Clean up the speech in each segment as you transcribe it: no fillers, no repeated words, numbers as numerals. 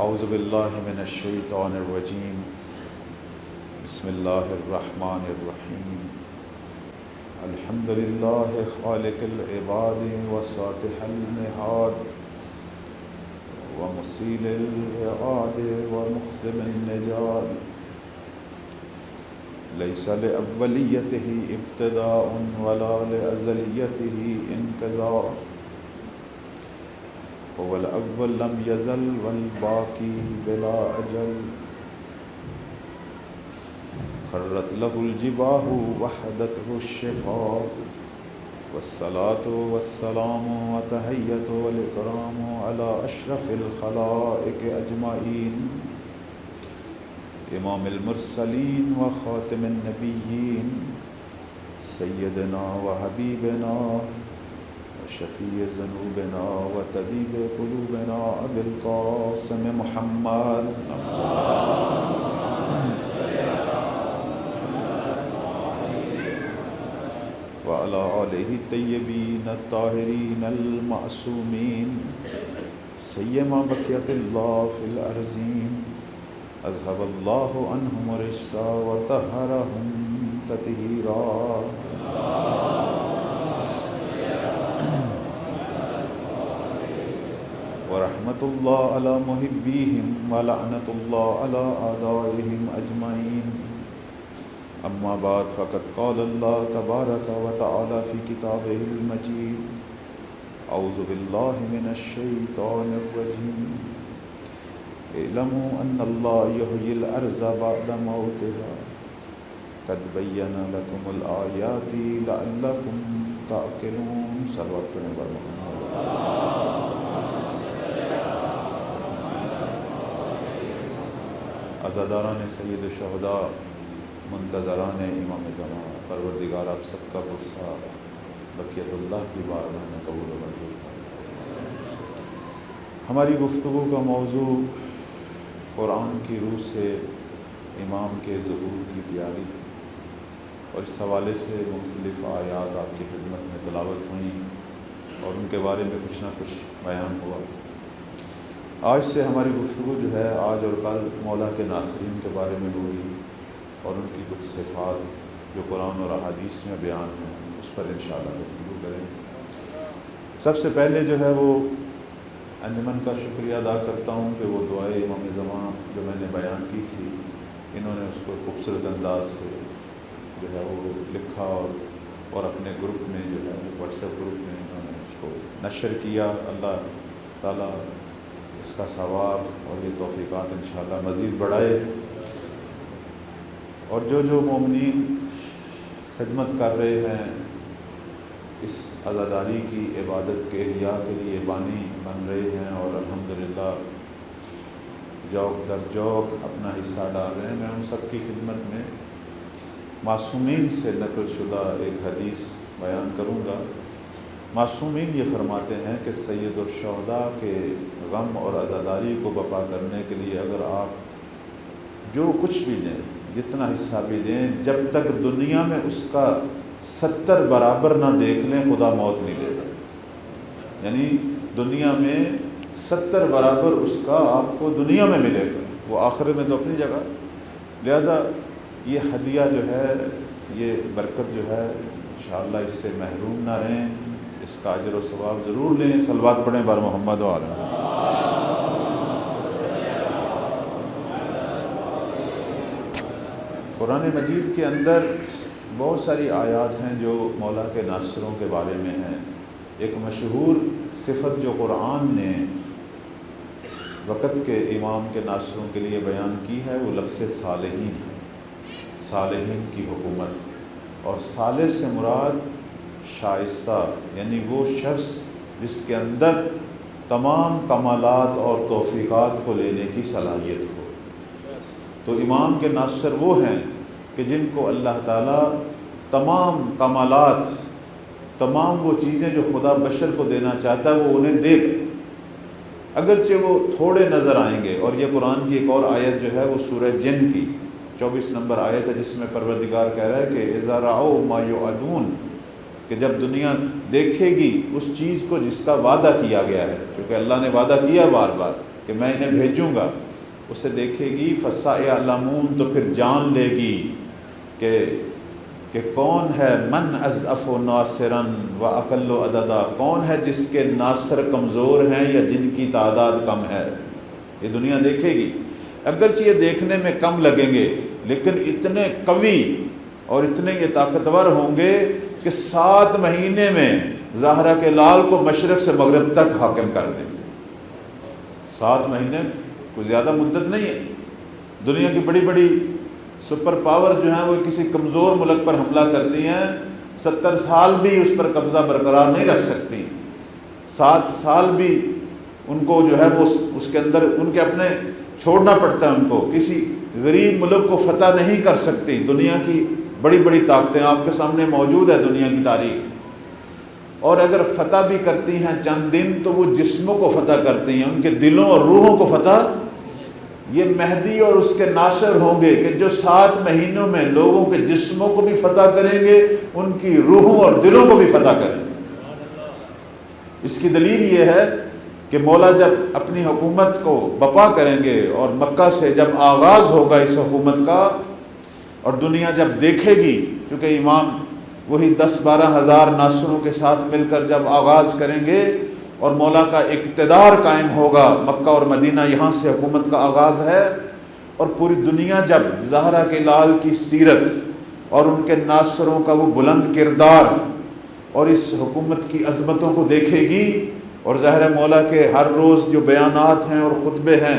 اعوذ باللہ من الشیطان الرجیم بسم اللہ الرحمن الرحیم الحمد للہ خالق العباد وساطح النہاد ومصیل العقاد ومخزم النجات لیس لأولیتہ ابتداء ولا لأزلیتہ انقضاء هو الأول لم يزل والباقي بلا أجل خرت له الجباه وحدته الشفاء والصلاة والسلام وتحية والإكرام على أشرف الخلائق أجمعين إمام المرسلين وخاتم النبيين سيدنا وحبيبنا شفیع ذنوبنا و طبیب قلوبنا ابی القاسم محمد وعلى آلہ الطیبین الطاہرین المعصومین سیما بقیت اللہ فی الارضین اذهب اللہ عنہم الرجس وطہرہم تطہیرا ورحمۃ اللہ علی محبیہم ولعنۃ اللہ علی اعدائہم اجمعین اما بعد فقد قال اللہ تبارک و تعالی فی کتابہ المجید اعوذ باللہ من الشیطان الرجیم اعلموا ان اللہ یحیی الارض بعد موتها قد بین لکم الآیات لعلکم تعقلون صلوات پر محمد عزاداران سید الشہداء منتظران امام زمان پروردگار آپ سب کا پرسہ بقیت اللہ کی بارگاہ میں قبول و منظور فرمائے۔ ہماری گفتگو کا موضوع قرآن کی روح سے امام کے ظہور کی تیاری، اور اس حوالے سے مختلف آیات آپ کی خدمت میں تلاوت ہوئیں اور ان کے بارے میں کچھ نہ کچھ بیان ہوا۔ آج سے ہماری گفتگو جو ہے آج اور کل مولا کے ناصرین کے بارے میں ہوگی، اور ان کی کچھ صفات جو قرآن اور احادیث میں بیان ہیں اس پر انشاءاللہ گفتگو کریں۔ سب سے پہلے جو ہے وہ انجمن کا شکریہ ادا کرتا ہوں کہ وہ دعائے امام زمان جو میں نے بیان کی تھی، انہوں نے اس کو خوبصورت انداز سے جو ہے وہ لکھا اور اپنے گروپ میں جو ہے واٹس ایپ گروپ میں انہوں نے اس کو نشر کیا۔ اللہ تعالیٰ اس کا ثواب اور یہ توفیقات انشاءاللہ مزید بڑھائے، اور جو مومنین خدمت کر رہے ہیں اس عزاداری کی عبادت کے احیاء کے لیے بانی بن رہے ہیں اور الحمدللہ جوق در جوق اپنا حصہ ڈال رہے ہیں، میں ان سب کی خدمت میں معصومین سے نقل شدہ ایک حدیث بیان کروں گا۔ معصومین یہ فرماتے ہیں کہ سید الشہداء کے غم اور عزاداری کو بپا کرنے کے لیے اگر آپ جو کچھ بھی دیں، جتنا حصہ بھی دیں، جب تک دنیا میں اس کا 70 برابر نہ دیکھ لیں خدا موت نہیں دے گا۔ یعنی دنیا میں 70 برابر اس کا آپ کو دنیا میں ملے گا، وہ آخرت میں تو اپنی جگہ۔ لہذا یہ ہدیہ جو ہے، یہ برکت جو ہے، انشاءاللہ اس سے محروم نہ رہیں، اس کا اجر و ثواب ضرور لیں۔ صلوات پڑھیں بر محمد و آلہ۔ قرآن مجید کے اندر بہت ساری آیات ہیں جو مولا کے ناصروں کے بارے میں ہیں۔ ایک مشہور صفت جو قرآن نے وقت کے امام کے ناصروں کے لیے بیان کی ہے وہ لفظ صالحین، صالحین کی حکومت، اور صالح سے مراد شائستہ، یعنی وہ شخص جس کے اندر تمام کمالات اور توفیقات کو لینے کی صلاحیت ہو۔ تو امام کے ناصر وہ ہیں کہ جن کو اللہ تعالیٰ تمام کمالات، تمام وہ چیزیں جو خدا بشر کو دینا چاہتا ہے وہ انہیں دے گا، اگرچہ وہ تھوڑے نظر آئیں گے۔ اور یہ قرآن کی ایک اور آیت جو ہے وہ سورہ جن کی 24 نمبر آیت ہے، جس میں پروردگار کہہ رہا ہے کہ اذا رأوا ما یوعدون، کہ جب دنیا دیکھے گی اس چیز کو جس کا وعدہ کیا گیا ہے، کیونکہ اللہ نے وعدہ کیا بار بار کہ میں انہیں بھیجوں گا، اسے دیکھے گی فَسَيَعْلَمُونَ، تو پھر جان لے گی کہ کون ہے من اضعف ناصرا واقل عددا، کون ہے جس کے ناصر کمزور ہیں یا جن کی تعداد کم ہے۔ یہ دنیا دیکھے گی، اگرچہ یہ دیکھنے میں کم لگیں گے لیکن اتنے قوی اور اتنے یہ طاقتور ہوں گے کہ 7 مہینے میں زہرا کے لال کو مشرق سے مغرب تک حاکم کر دیں گے۔ 7 مہینے کوئی زیادہ مدت نہیں ہے۔ دنیا کی بڑی بڑی سپر پاور جو ہیں وہ کسی کمزور ملک پر حملہ کرتی ہیں، 70 سال بھی اس پر قبضہ برقرار نہیں رکھ سکتی، 7 سال بھی ان کو جو ہے وہ اس کے اندر ان کے اپنے چھوڑنا پڑتا ہے، ان کو کسی غریب ملک کو فتح نہیں کر سکتی۔ دنیا کی بڑی بڑی طاقتیں آپ کے سامنے موجود ہے، دنیا کی تاریخ، اور اگر فتح بھی کرتی ہیں چند دن تو وہ جسموں کو فتح کرتی ہیں، ان کے دلوں اور روحوں کو فتح۔ یہ مہدی اور اس کے ناصر ہوں گے کہ جو 7 مہینوں میں لوگوں کے جسموں کو بھی فتح کریں گے، ان کی روحوں اور دلوں کو بھی فتح کریں گے۔ اس کی دلیل یہ ہے کہ مولا جب اپنی حکومت کو بپا کریں گے اور مکہ سے جب آغاز ہوگا اس حکومت کا، اور دنیا جب دیکھے گی، چونکہ امام وہی 10-12 ہزار ناصروں کے ساتھ مل کر جب آغاز کریں گے اور مولا کا اقتدار قائم ہوگا، مکہ اور مدینہ یہاں سے حکومت کا آغاز ہے، اور پوری دنیا جب زہرا کے لال کی سیرت اور ان کے ناصروں کا وہ بلند کردار اور اس حکومت کی عظمتوں کو دیکھے گی، اور ظاہر مولا کے ہر روز جو بیانات ہیں اور خطبے ہیں،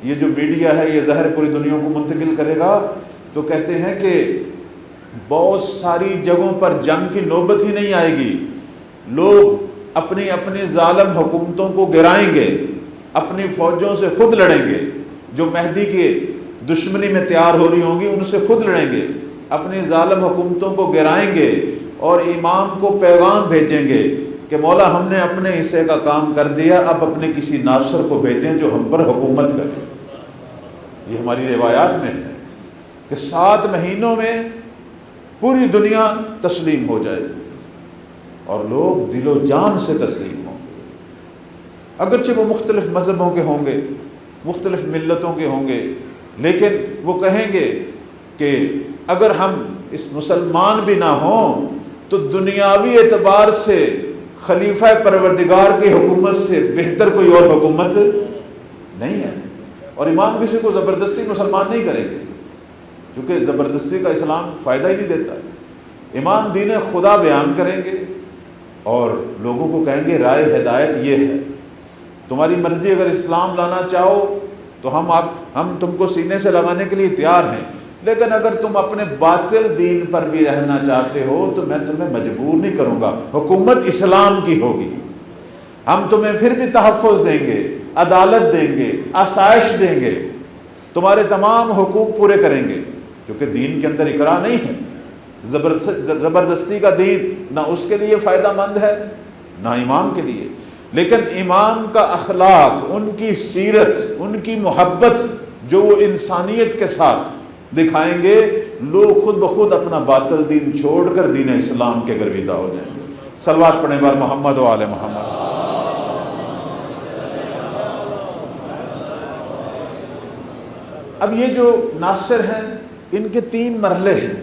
یہ جو میڈیا ہے یہ ظاہر پوری دنیا کو منتقل کرے گا، تو کہتے ہیں کہ بہت ساری جگہوں پر جنگ کی نوبت ہی نہیں آئے گی، لوگ اپنی اپنی ظالم حکومتوں کو گرائیں گے، اپنی فوجوں سے خود لڑیں گے، جو مہدی کے دشمنی میں تیار ہو رہی ہوں گی ان سے خود لڑیں گے، اپنی ظالم حکومتوں کو گرائیں گے، اور امام کو پیغام بھیجیں گے کہ مولا ہم نے اپنے حصے کا کام کر دیا، اب اپنے کسی ناصر کو بھیجیں جو ہم پر حکومت کرے۔ یہ ہماری روایات میں ہے کہ 7 مہینوں میں پوری دنیا تسلیم ہو جائے گی اور لوگ دل و جان سے تسلیم ہوں گے، اگرچہ وہ مختلف مذہبوں کے ہوں گے، مختلف ملتوں کے ہوں گے، لیکن وہ کہیں گے کہ اگر ہم اس مسلمان بھی نہ ہوں تو دنیاوی اعتبار سے خلیفہ پروردگار کی حکومت سے بہتر کوئی اور حکومت نہیں ہے۔ اور امام کسی کو زبردستی مسلمان نہیں کریں گے، کیونکہ زبردستی کا اسلام فائدہ ہی نہیں دیتا۔ امام دین خدا بیان کریں گے اور لوگوں کو کہیں گے رائے ہدایت یہ ہے، تمہاری مرضی، اگر اسلام لانا چاہو تو ہم تم کو سینے سے لگانے کے لیے تیار ہیں، لیکن اگر تم اپنے باطل دین پر بھی رہنا چاہتے ہو تو میں تمہیں مجبور نہیں کروں گا، حکومت اسلام کی ہوگی، ہم تمہیں پھر بھی تحفظ دیں گے، عدالت دیں گے، آسائش دیں گے، تمہارے تمام حقوق پورے کریں گے، کیونکہ دین کے اندر اکراہ نہیں ہے۔ زبردستی کا دین نہ اس کے لیے فائدہ مند ہے نہ امام کے لیے، لیکن امام کا اخلاق، ان کی سیرت، ان کی محبت جو وہ انسانیت کے ساتھ دکھائیں گے، لوگ خود بخود اپنا باطل دین چھوڑ کر دین اسلام کے گرویدہ ہو جائیں گے۔ صلوات پڑھیں بار محمد و آل محمد۔ اب یہ جو ناصر ہیں ان کے 3 مرحلے ہیں،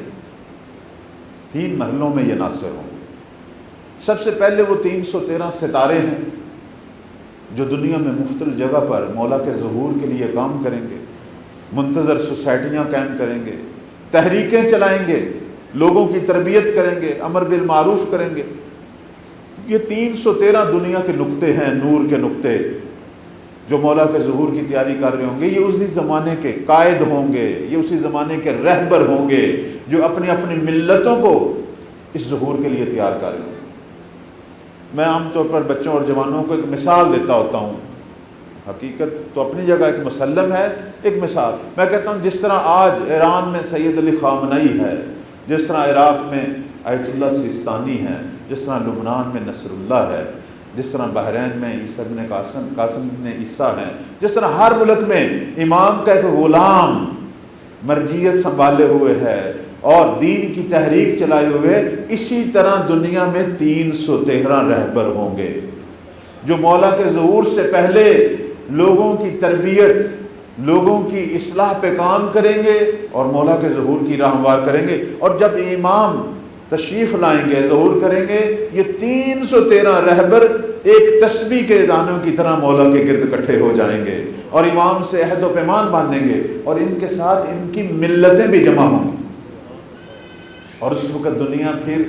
3 مرحلوں میں یہ ناصر ہوں۔ سب سے پہلے وہ 313 ستارے ہیں جو دنیا میں مختلف جگہ پر مولا کے ظہور کے لیے کام کریں گے، منتظر سوسائٹیاں قائم کریں گے، تحریکیں چلائیں گے، لوگوں کی تربیت کریں گے، امر بالمعروف کریں گے۔ یہ 313 دنیا کے نقطے ہیں، نور کے نقطے جو مولا کے ظہور کی تیاری کر رہے ہوں گے۔ یہ اسی زمانے کے قائد ہوں گے، یہ اسی زمانے کے رہبر ہوں گے جو اپنی اپنی ملتوں کو اس ظہور کے لیے تیار کر رہے ہوں۔ میں عام طور پر بچوں اور جوانوں کو ایک مثال دیتا ہوتا ہوں، حقیقت تو اپنی جگہ ایک مسلم ہے، ایک مثال میں کہتا ہوں، جس طرح آج ایران میں سید علی خامنئی ہے، جس طرح عراق میں آیت اللہ سیستانی ہے، جس طرح لبنان میں نصر اللہ ہے، جس طرح بحرین میں عیسیٰ بن قاسم بن عیسیٰ ہیں، جس طرح ہر ملک میں امام کا ایک غلام مرجعیت سنبھالے ہوئے ہے اور دین کی تحریک چلائے ہوئے، اسی طرح دنیا میں 313 رہبر ہوں گے جو مولا کے ظہور سے پہلے لوگوں کی تربیت، لوگوں کی اصلاح پہ کام کریں گے اور مولا کے ظہور کی راہ ہموار کریں گے۔ اور جب امام تشریف لائیں گے، ظہور کریں گے، یہ 313 رہبر ایک تسبیح کے دانوں کی طرح مولا کے گرد اکٹھے ہو جائیں گے اور امام سے عہد و پیمان باندھیں گے، اور ان کے ساتھ ان کی ملتیں بھی جمع ہوں گی۔ اور اس وقت دنیا پھر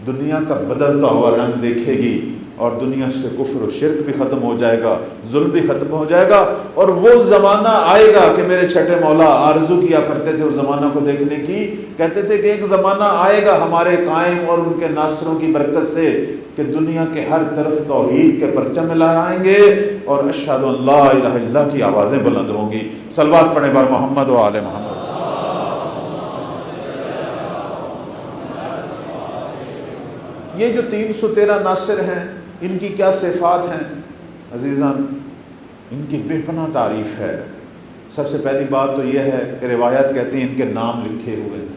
دنیا کا بدلتا ہوا رنگ دیکھے گی، اور دنیا سے کفر و شرک بھی ختم ہو جائے گا، ظلم بھی ختم ہو جائے گا، اور وہ زمانہ آئے گا کہ میرے چھٹے مولا آرزو کیا کرتے تھے اس زمانہ کو دیکھنے کی، کہتے تھے کہ ایک زمانہ آئے گا ہمارے قائم اور ان کے ناصروں کی برکت سے کہ دنیا کے ہر طرف توحید کے پرچم لہرائیں گے اور اشہد ان لا الہ الا اللہ کی آوازیں بلند ہوں گی۔ صلوات پڑھیں بر محمد و آل محمد۔ یہ جو 313 ناصر ہیں، ان کی کیا صفات ہیں عزیزان؟ ان کی بے پناہ تعریف ہے۔ سب سے پہلی بات تو یہ ہے کہ روایات کہتی ہیں ان کے نام لکھے ہوئے ہیں،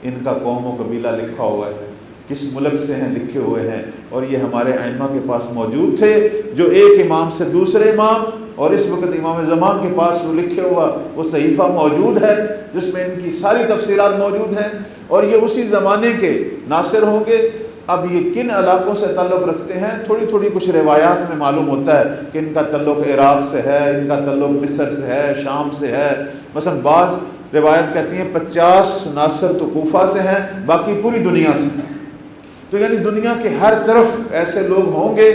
ان کا قوم و قبیلہ لکھا ہوا ہے، کس ملک سے ہیں لکھے ہوئے ہیں، اور یہ ہمارے ائمہ کے پاس موجود تھے، جو ایک امام سے دوسرے امام، اور اس وقت امام زمان کے پاس وہ لکھے ہوا وہ صحیفہ موجود ہے جس میں ان کی ساری تفصیلات موجود ہیں، اور یہ اسی زمانے کے ناصر ہوں گے۔ اب یہ کن علاقوں سے تعلق رکھتے ہیں، تھوڑی تھوڑی کچھ روایات میں معلوم ہوتا ہے کہ ان کا تعلق عراق سے ہے، ان کا تعلق مصر سے ہے، شام سے ہے۔ مثلا بعض روایت کہتی ہیں 50 ناصر تو کوفہ سے ہیں، باقی پوری دنیا سے ہیں۔ تو یعنی دنیا کے ہر طرف ایسے لوگ ہوں گے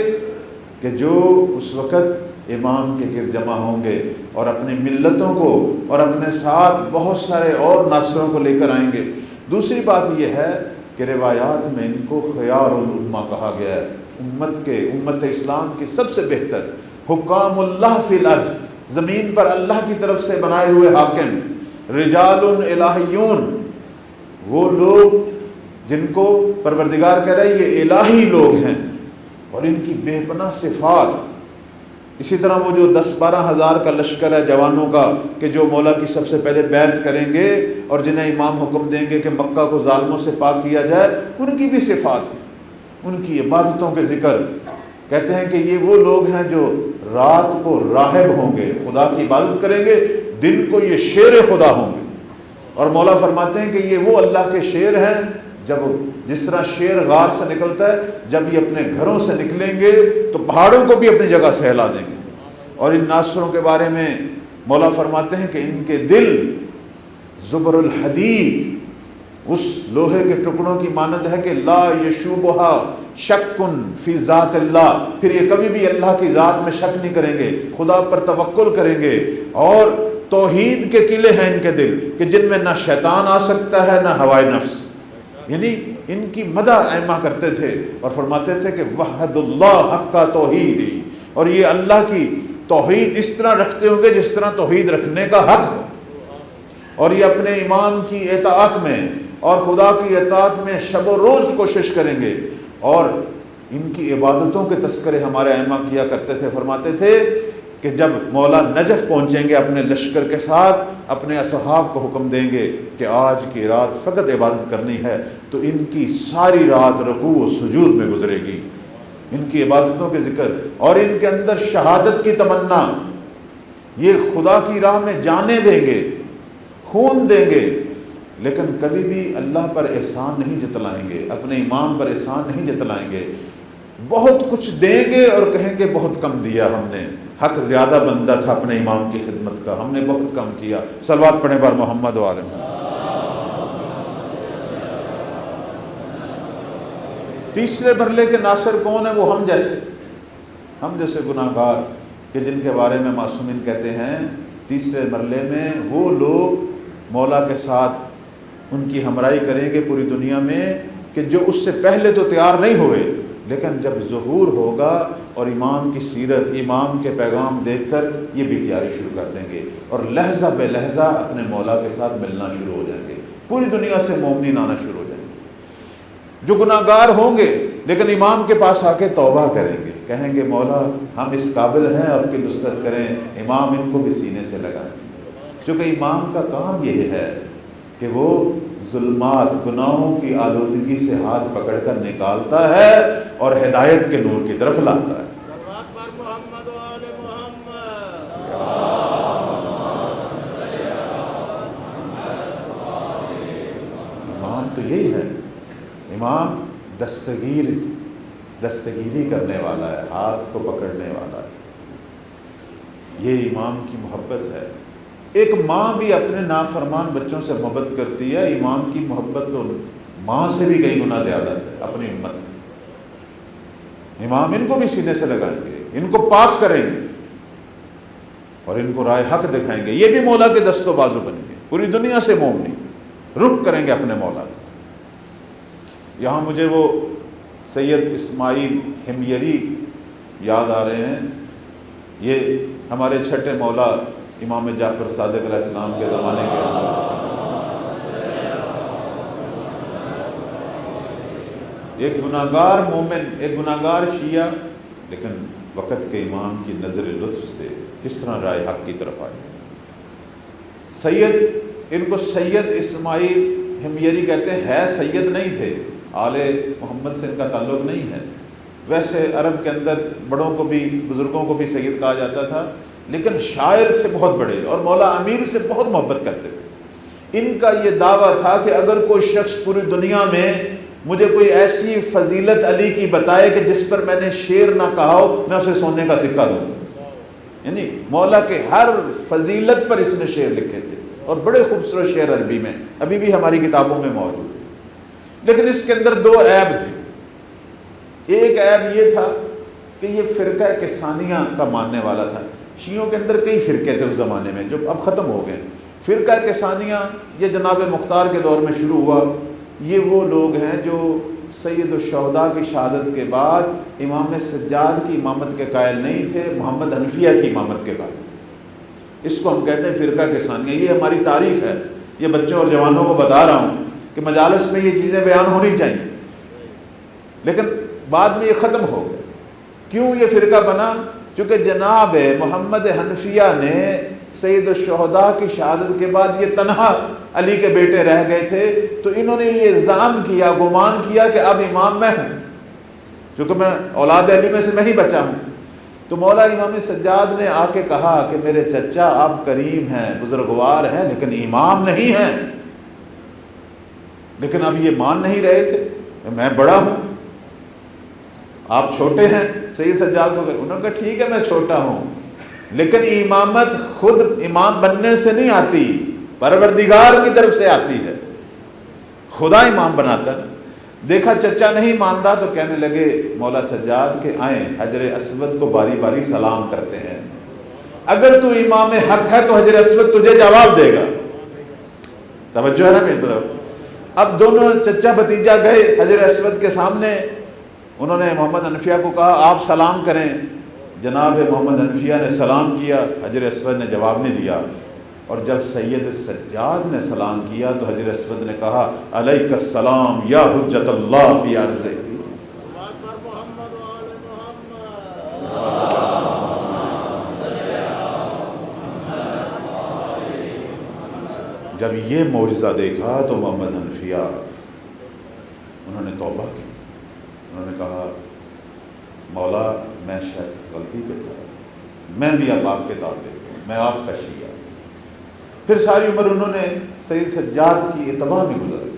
کہ جو اس وقت امام کے گرد جمع ہوں گے اور اپنی ملتوں کو اور اپنے ساتھ بہت سارے اور ناصروں کو لے کر آئیں گے۔ دوسری بات یہ ہے کہ روایات میں ان کو خیار الامہ کہا گیا ہے، امت اسلام کی سب سے بہتر حکام اللہ فی الارض، زمین پر اللہ کی طرف سے بنائے ہوئے حاکم، رجال الہیون، وہ لوگ جن کو پروردگار کہہ رہا ہے یہ الہی لوگ ہیں، اور ان کی بے پناہ صفات۔ اسی طرح وہ جو 10-12 ہزار کا لشکر ہے جوانوں کا کہ جو مولا کی سب سے پہلے بیعت کریں گے اور جنہیں امام حکم دیں گے کہ مکہ کو ظالموں سے پاک کیا جائے، ان کی بھی صفات ہیں، ان کی عبادتوں کے ذکر۔ کہتے ہیں کہ یہ وہ لوگ ہیں جو رات کو راہب ہوں گے، خدا کی عبادت کریں گے، دن کو یہ شیر خدا ہوں گے۔ اور مولا فرماتے ہیں کہ یہ وہ اللہ کے شیر ہیں، جس طرح شیر غار سے نکلتا ہے، جب یہ اپنے گھروں سے نکلیں گے تو پہاڑوں کو بھی اپنی جگہ سے ہلا دیں گے۔ اور ان ناصروں کے بارے میں مولا فرماتے ہیں کہ ان کے دل زبر الحدید، اس لوہے کے ٹکڑوں کی مانند ہے کہ لا یشوبہا شک فی ذات اللہ، پھر یہ کبھی بھی اللہ کی ذات میں شک نہیں کریں گے، خدا پر توکل کریں گے۔ اور توحید کے قلعے ہیں ان کے دل کہ جن میں نہ شیطان آ سکتا ہے نہ ہوائے نفس، یعنی ان کی مدح ائمہ کرتے تھے اور فرماتے تھے کہ وحد اللہ حق کا توحید، اور یہ اللہ کی توحید اس طرح رکھتے ہوں گے جس طرح توحید رکھنے کا حق ہو، اور یہ اپنے امام کی اطاعت میں اور خدا کی اطاعت میں شب و روز کوشش کریں گے۔ اور ان کی عبادتوں کے تذکرے ہمارے ائمہ کیا کرتے تھے، فرماتے تھے کہ جب مولا نجف پہنچیں گے اپنے لشکر کے ساتھ، اپنے اصحاب کو حکم دیں گے کہ آج کی رات فقط عبادت کرنی ہے، تو ان کی ساری رات رکوع و سجود میں گزرے گی، ان کی عبادتوں کے ذکر، اور ان کے اندر شہادت کی تمنا، یہ خدا کی راہ میں جانیں دیں گے، خون دیں گے، لیکن کبھی بھی اللہ پر احسان نہیں جتلائیں گے، اپنے امام پر احسان نہیں جتلائیں گے، بہت کچھ دیں گے اور کہیں گے بہت کم دیا ہم نے، حق زیادہ بندہ تھا اپنے امام کی خدمت کا، ہم نے بہت کم کیا۔ صلوات پڑھیں بر محمد و آل محمد۔ تیسرے مرحلے کے ناصر کون ہیں؟ وہ ہم جیسے گناہگار کہ جن کے بارے میں معصومین کہتے ہیں تیسرے مرحلے میں وہ لوگ مولا کے ساتھ ان کی ہمراہی کریں گے پوری دنیا میں، کہ جو اس سے پہلے تو تیار نہیں ہوئے، لیکن جب ظہور ہوگا اور امام کی سیرت، امام کے پیغام دیکھ کر یہ بھی تیاری شروع کر دیں گے، اور لحظہ بے لحظہ اپنے مولا کے ساتھ ملنا شروع ہو جائیں گے، پوری دنیا سے مومنین آنا شروع ہو جائیں گے۔ جو گناہگار ہوں گے لیکن امام کے پاس آ کے توبہ کریں گے، کہیں گے مولا ہم اس قابل ہیں آپ کی نصرت کریں، امام ان کو بھی سینے سے لگائیں، چونکہ امام کا کام یہ ہے کہ وہ ظلمات، گناہوں کی آلودگی سے ہاتھ پکڑ کر نکالتا ہے اور ہدایت کے نور کی طرف لاتا ہے۔ امام دستگیری کرنے والا ہے، ہاتھ کو پکڑنے والا ہے، یہ امام کی محبت ہے۔ ایک ماں بھی اپنے نافرمان بچوں سے محبت کرتی ہے، امام کی محبت تو ماں سے بھی کئی گنا زیادہ ہے اپنی امت سے۔ امام ان کو بھی سینے سے لگائیں گے، ان کو پاک کریں گے اور ان کو راہ حق دکھائیں گے، یہ بھی مولا کے دست و بازو بن گے، پوری دنیا سے مومنی رخ کریں گے اپنے مولا کا۔ یہاں مجھے وہ سید اسماعیل ہمیری یاد آ رہے ہیں، یہ ہمارے چھٹے مولا امام جعفر صادق علیہ السلام کے زمانے کے ایک گناہگار مومن، ایک گناہگار شیعہ، لیکن وقت کے امام کی نظر لطف سے کس طرح راہ حق کی طرف آئے۔ ان کو سید اسماعیل ہمیری کہتے ہیں، ہے سید نہیں تھے، آل محمد سے ان کا تعلق نہیں ہے۔ ویسے عرب کے اندر بڑوں کو بھی، بزرگوں کو بھی سید کہا جاتا تھا، لیکن شاعر تھے بہت بڑے اور مولا امیر سے بہت محبت کرتے تھے۔ ان کا یہ دعویٰ تھا کہ اگر کوئی شخص پوری دنیا میں مجھے کوئی ایسی فضیلت علی کی بتائے کہ جس پر میں نے شعر نہ کہا ہو، میں اسے سونے کا سکہ دوں۔ یعنی مولا کے ہر فضیلت پر اس نے شعر لکھے تھے اور بڑے خوبصورت شعر عربی میں ابھی بھی ہماری کتابوں میں موجود۔ لیکن اس کے اندر دو عیب تھے۔ ایک عیب یہ تھا کہ یہ فرقہ کسانیہ کا ماننے والا تھا۔ شیعوں کے اندر کئی فرقے تھے اس زمانے میں جو اب ختم ہو گئے۔ فرقہ کسانیہ یہ جناب مختار کے دور میں شروع ہوا۔ یہ وہ لوگ ہیں جو سید الشہداء کی شہادت کے بعد امام سجاد کی امامت کے قائل نہیں تھے، محمد حنفیہ کی امامت کے قائل تھے۔ اس کو ہم کہتے ہیں فرقہ کسانیہ۔ یہ ہماری تاریخ ہے، یہ بچوں اور جوانوں کو بتا رہا ہوں کہ مجالس میں یہ چیزیں بیان ہونی چاہیے، لیکن بعد میں یہ ختم ہو گیا۔ کیوں یہ فرقہ بنا؟ چونکہ جناب محمد حنفیہ نے سید الشہداء کی شہادت کے بعد یہ تنہا علی کے بیٹے رہ گئے تھے، تو انہوں نے یہ الزام کیا، گمان کیا کہ اب امام میں ہوں، چونکہ میں اولاد علی میں سے میں ہی بچا ہوں۔ تو مولا امام سجاد نے آ کے کہا کہ میرے چچا آپ کریم ہیں، بزرگوار ہیں، لیکن امام نہیں ہیں۔ لیکن اب یہ مان نہیں رہے تھے، میں بڑا ہوں، آپ چھوٹے ہیں۔ سید سجاد کو انہوں نے کہا ٹھیک ہے میں چھوٹا ہوں، لیکن امامت خود امام بننے سے نہیں آتی، پروردگار کی طرف سے آتی ہے، خدا امام بناتا ہے۔ دیکھا چچا نہیں مان رہا تو کہنے لگے مولا سجاد کہ آئیں حجر اسود کو باری باری سلام کرتے ہیں، اگر تو امام حق ہے تو حجر اسود تجھے جواب دے گا۔ توجہ ہے نا میری طرف؟ اب دونوں چچا بھتیجا گئے حجر اسود کے سامنے، انہوں نے محمد حنفیہ کو کہا آپ سلام کریں۔ جناب محمد حنفیہ نے سلام کیا، حجر اسود نے جواب نہیں دیا، اور جب سید سجاد نے سلام کیا تو حجر اسود نے کہا علیک السلام یا حجت اللہ فی ارضہ۔ جب یہ معجزہ دیکھا تو محمد حنفیہ انہوں نے توبہ کی، انہوں نے کہا مولا میں شاید غلطی پہ تھا، میں بھی اب آپ کے تابع ہوں، میں آپ کا شیعہ۔ پھر ساری عمر انہوں نے سید سجاد کی اتباع میں گزاری،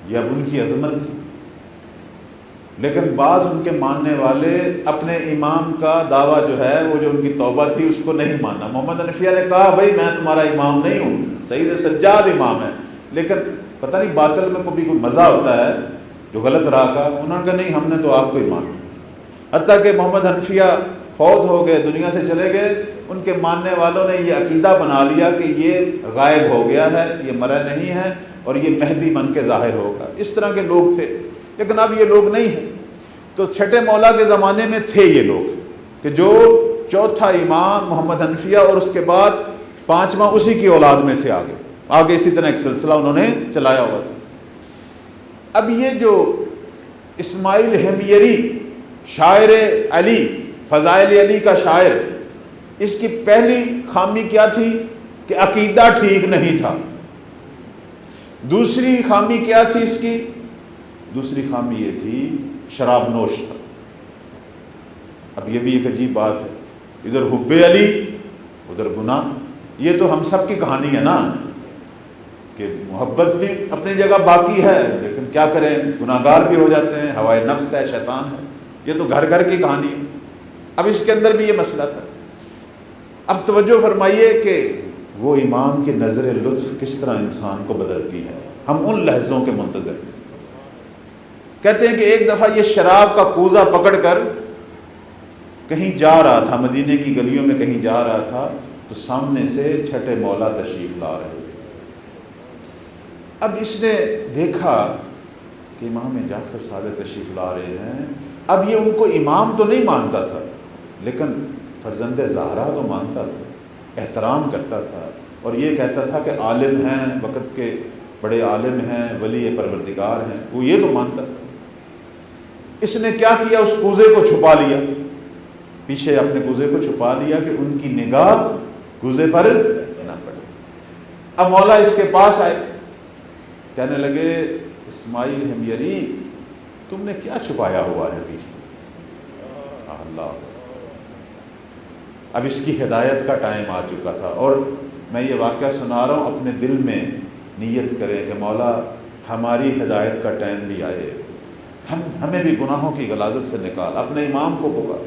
یہ اب ان کی عظمت تھی۔ لیکن بعض ان کے ماننے والے اپنے امام کا دعویٰ جو ہے وہ جو ان کی توبہ تھی اس کو نہیں مانا۔ محمد حنفیہ نے کہا بھائی میں تمہارا امام نہیں ہوں، سید سجاد امام ہے، لیکن پتہ نہیں باطل میں کوئی مزہ ہوتا ہے جو غلط راہ کا، انہوں نے کہا نہیں ہم نے تو آپ کو ہی مانا۔ حتیٰ کہ محمد حنفیہ فوت ہو گئے، دنیا سے چلے گئے، ان کے ماننے والوں نے یہ عقیدہ بنا لیا کہ یہ غائب ہو گیا ہے، یہ مرا نہیں ہے اور یہ مہدی بن کے ظاہر ہوگا۔ اس طرح کے لوگ تھے، لیکن اب یہ لوگ نہیں ہیں۔ تو چھٹے مولا کے زمانے میں تھے یہ لوگ کہ جو چوتھا امام محمد حنفیہ اور اس کے بعد پانچواں اسی کی اولاد میں سے آگے اسی طرح ایک سلسلہ انہوں نے چلایا ہوا تھا۔ اب یہ جو اسماعیل ہمیری شاعر علی، فضائل علی کا شاعر، اس کی پہلی خامی کیا تھی کہ عقیدہ ٹھیک نہیں تھا۔ دوسری خامی کیا تھی اس کی؟ دوسری خامی یہ تھی شراب نوش تھا۔ اب یہ بھی ایک عجیب بات ہے، ادھر حب علی ادھر گناہ۔ یہ تو ہم سب کی کہانی ہے نا کہ محبت بھی اپنی جگہ باقی ہے، لیکن کیا کریں، گناہگار بھی ہو جاتے ہیں، ہوائے نفس ہے، شیطان ہے، یہ تو گھر گھر کی کہانی ہے۔ اب اس کے اندر بھی یہ مسئلہ تھا۔ اب توجہ فرمائیے کہ وہ امام کی نظر لطف کس طرح انسان کو بدلتی ہے۔ ہم ان لحظوں کے منتظر ہیں۔ کہتے ہیں کہ ایک دفعہ یہ شراب کا کوزہ پکڑ کر کہیں جا رہا تھا، مدینے کی گلیوں میں کہیں جا رہا تھا، تو سامنے سے چھٹے مولا تشریف لا رہے تھے۔ اب اس نے دیکھا کہ امام جعفر صادق تشریف لا رہے ہیں۔ اب یہ ان کو امام تو نہیں مانتا تھا، لیکن فرزند زہرا تو مانتا تھا، احترام کرتا تھا، اور یہ کہتا تھا کہ عالم ہیں، وقت کے بڑے عالم ہیں، ولی پروردگار ہیں، وہ یہ تو مانتا تھا۔ اس نے کیا کیا، اس کوزے کو چھپا لیا، پیچھے اپنے کوزے کو چھپا لیا کہ ان کی نگاہ کوزے پر نہ پڑے۔ اب مولا اس کے پاس آئے، کہنے لگے اسماعیل حمیری، تم نے کیا چھپایا ہوا ہے پیچھے؟ اللہ، اب اس کی ہدایت کا ٹائم آ چکا تھا۔ اور میں یہ واقعہ سنا رہا ہوں، اپنے دل میں نیت کریں کہ مولا ہماری ہدایت کا ٹائم بھی آئے، ہمیں بھی گناہوں کی غلاظت سے نکال۔ اپنے امام کو پکار۔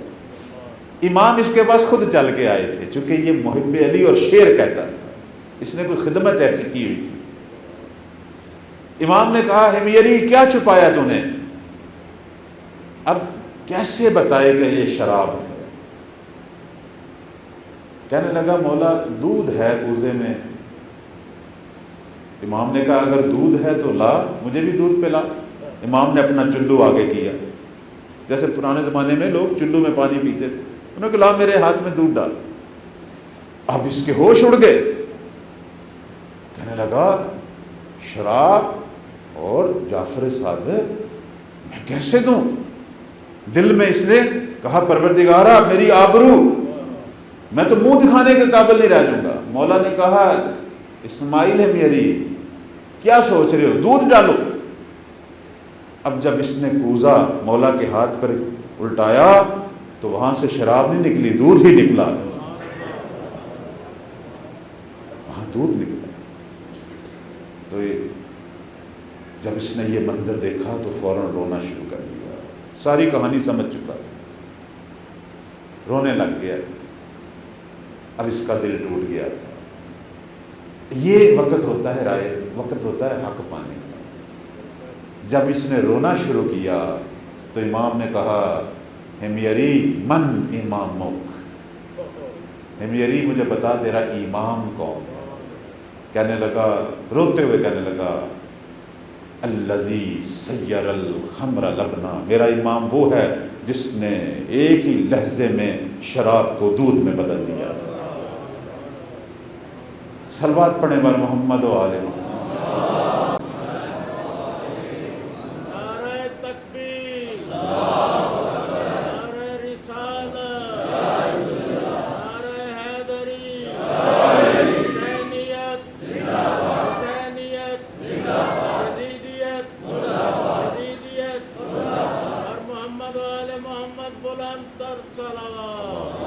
امام اس کے پاس خود چل کے آئے تھے، چونکہ یہ محب علی اور شیر کہتا تھا، اس نے کوئی خدمت ایسی کی ہوئی تھی۔ امام نے کہا حمیری کیا چھپایا تو نے؟ اب کیسے بتائے کہ یہ شراب ہے؟ کہنے لگا مولا دودھ ہے کوزے میں۔ امام نے کہا اگر دودھ ہے تو لا، مجھے بھی دودھ پلا۔ امام نے اپنا چلو آگے کیا، جیسے پرانے زمانے میں لوگ چلو میں پانی پیتے تھے، انہوں نے کہا لا میرے ہاتھ میں دودھ ڈال۔ اب اس کے ہوش اڑ گئے، کہنے لگا شراب اور جعفر صادق میں کیسے دوں؟ دل میں اس نے کہا پروردگارا میری آبرو، میں تو منہ دکھانے کے قابل نہیں رہ جاؤں گا۔ مولا نے کہا اسماعیل حمیری کیا سوچ رہے ہو، دودھ ڈالو۔ اب جب اس نے کوزہ مولا کے ہاتھ پر الٹایا تو وہاں سے شراب نہیں نکلی، دودھ ہی نکلا، وہاں دودھ نکلا۔ تو جب اس نے یہ منظر دیکھا تو فوراً رونا شروع کر دیا، ساری کہانی سمجھ چکا، رونے لگ گیا۔ اب اس کا دل ٹوٹ گیا تھا۔ یہ وقت ہوتا ہے رائے، وقت ہوتا ہے حق پانے کا۔ جب اس نے رونا شروع کیا تو امام نے کہا حمیری من امامک، حمیری مجھے بتا تیرا امام کون؟ کہنے لگا، روتے ہوئے کہنے لگا الذی سیر الخمر لبنا، میرا امام وہ ہے جس نے ایک ہی لحظے میں شراب کو دودھ میں بدل دیا۔ صلوات پڑھیں بر محمد و آل محمد۔ نعرہ تکبیر، نعرہ رسالت، نعرہ حیدری، حسینیت، حسینیت، یزیدیت، یزیدیت، اور محمد و آل محمد بلند تر صلوات۔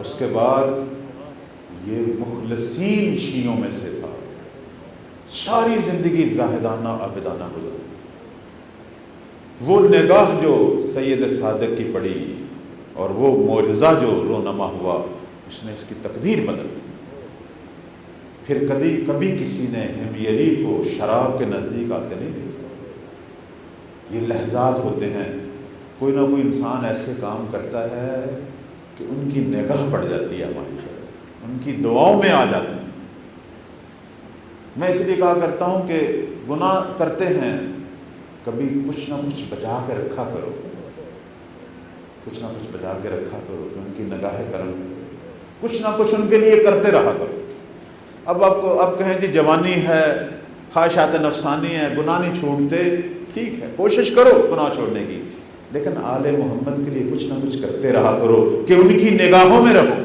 اس کے بعد یہ مخلصین شیعوں میں سے تھا، ساری زندگی زاہدانہ عابدانہ گزری۔ وہ نگاہ جو سید صادق کی پڑی اور وہ معجزہ جو رونما ہوا، اس نے اس کی تقدیر بدل دی۔ پھر کبھی کسی نے حمیری کو شراب کے نزدیک آتے نہیں دیکھا۔ یہ لحظات ہوتے ہیں، کوئی نہ کوئی انسان ایسے کام کرتا ہے کہ ان کی نگاہ پڑ جاتی ہے ہماری طرف، ان کی دعاؤں میں آ جاتے ہیں۔ میں اس لیے کہا کرتا ہوں کہ گناہ کرتے ہیں، کبھی کچھ نہ کچھ بچا کے رکھا کرو، کچھ نہ کچھ بچا کے رکھا کرو کہ ان کی نگاہ کرم، کچھ نہ کچھ ان کے لیے کرتے رہا کرو۔ اب کہیں جی جوانی ہے، خواہشات نفسانی ہے، گناہ نہیں چھوڑتے، ٹھیک ہے کوشش کرو گناہ چھوڑنے کی، لیکن آل محمد کے لیے کچھ نہ کچھ کرتے رہا کرو کہ ان کی نگاہوں میں رہو۔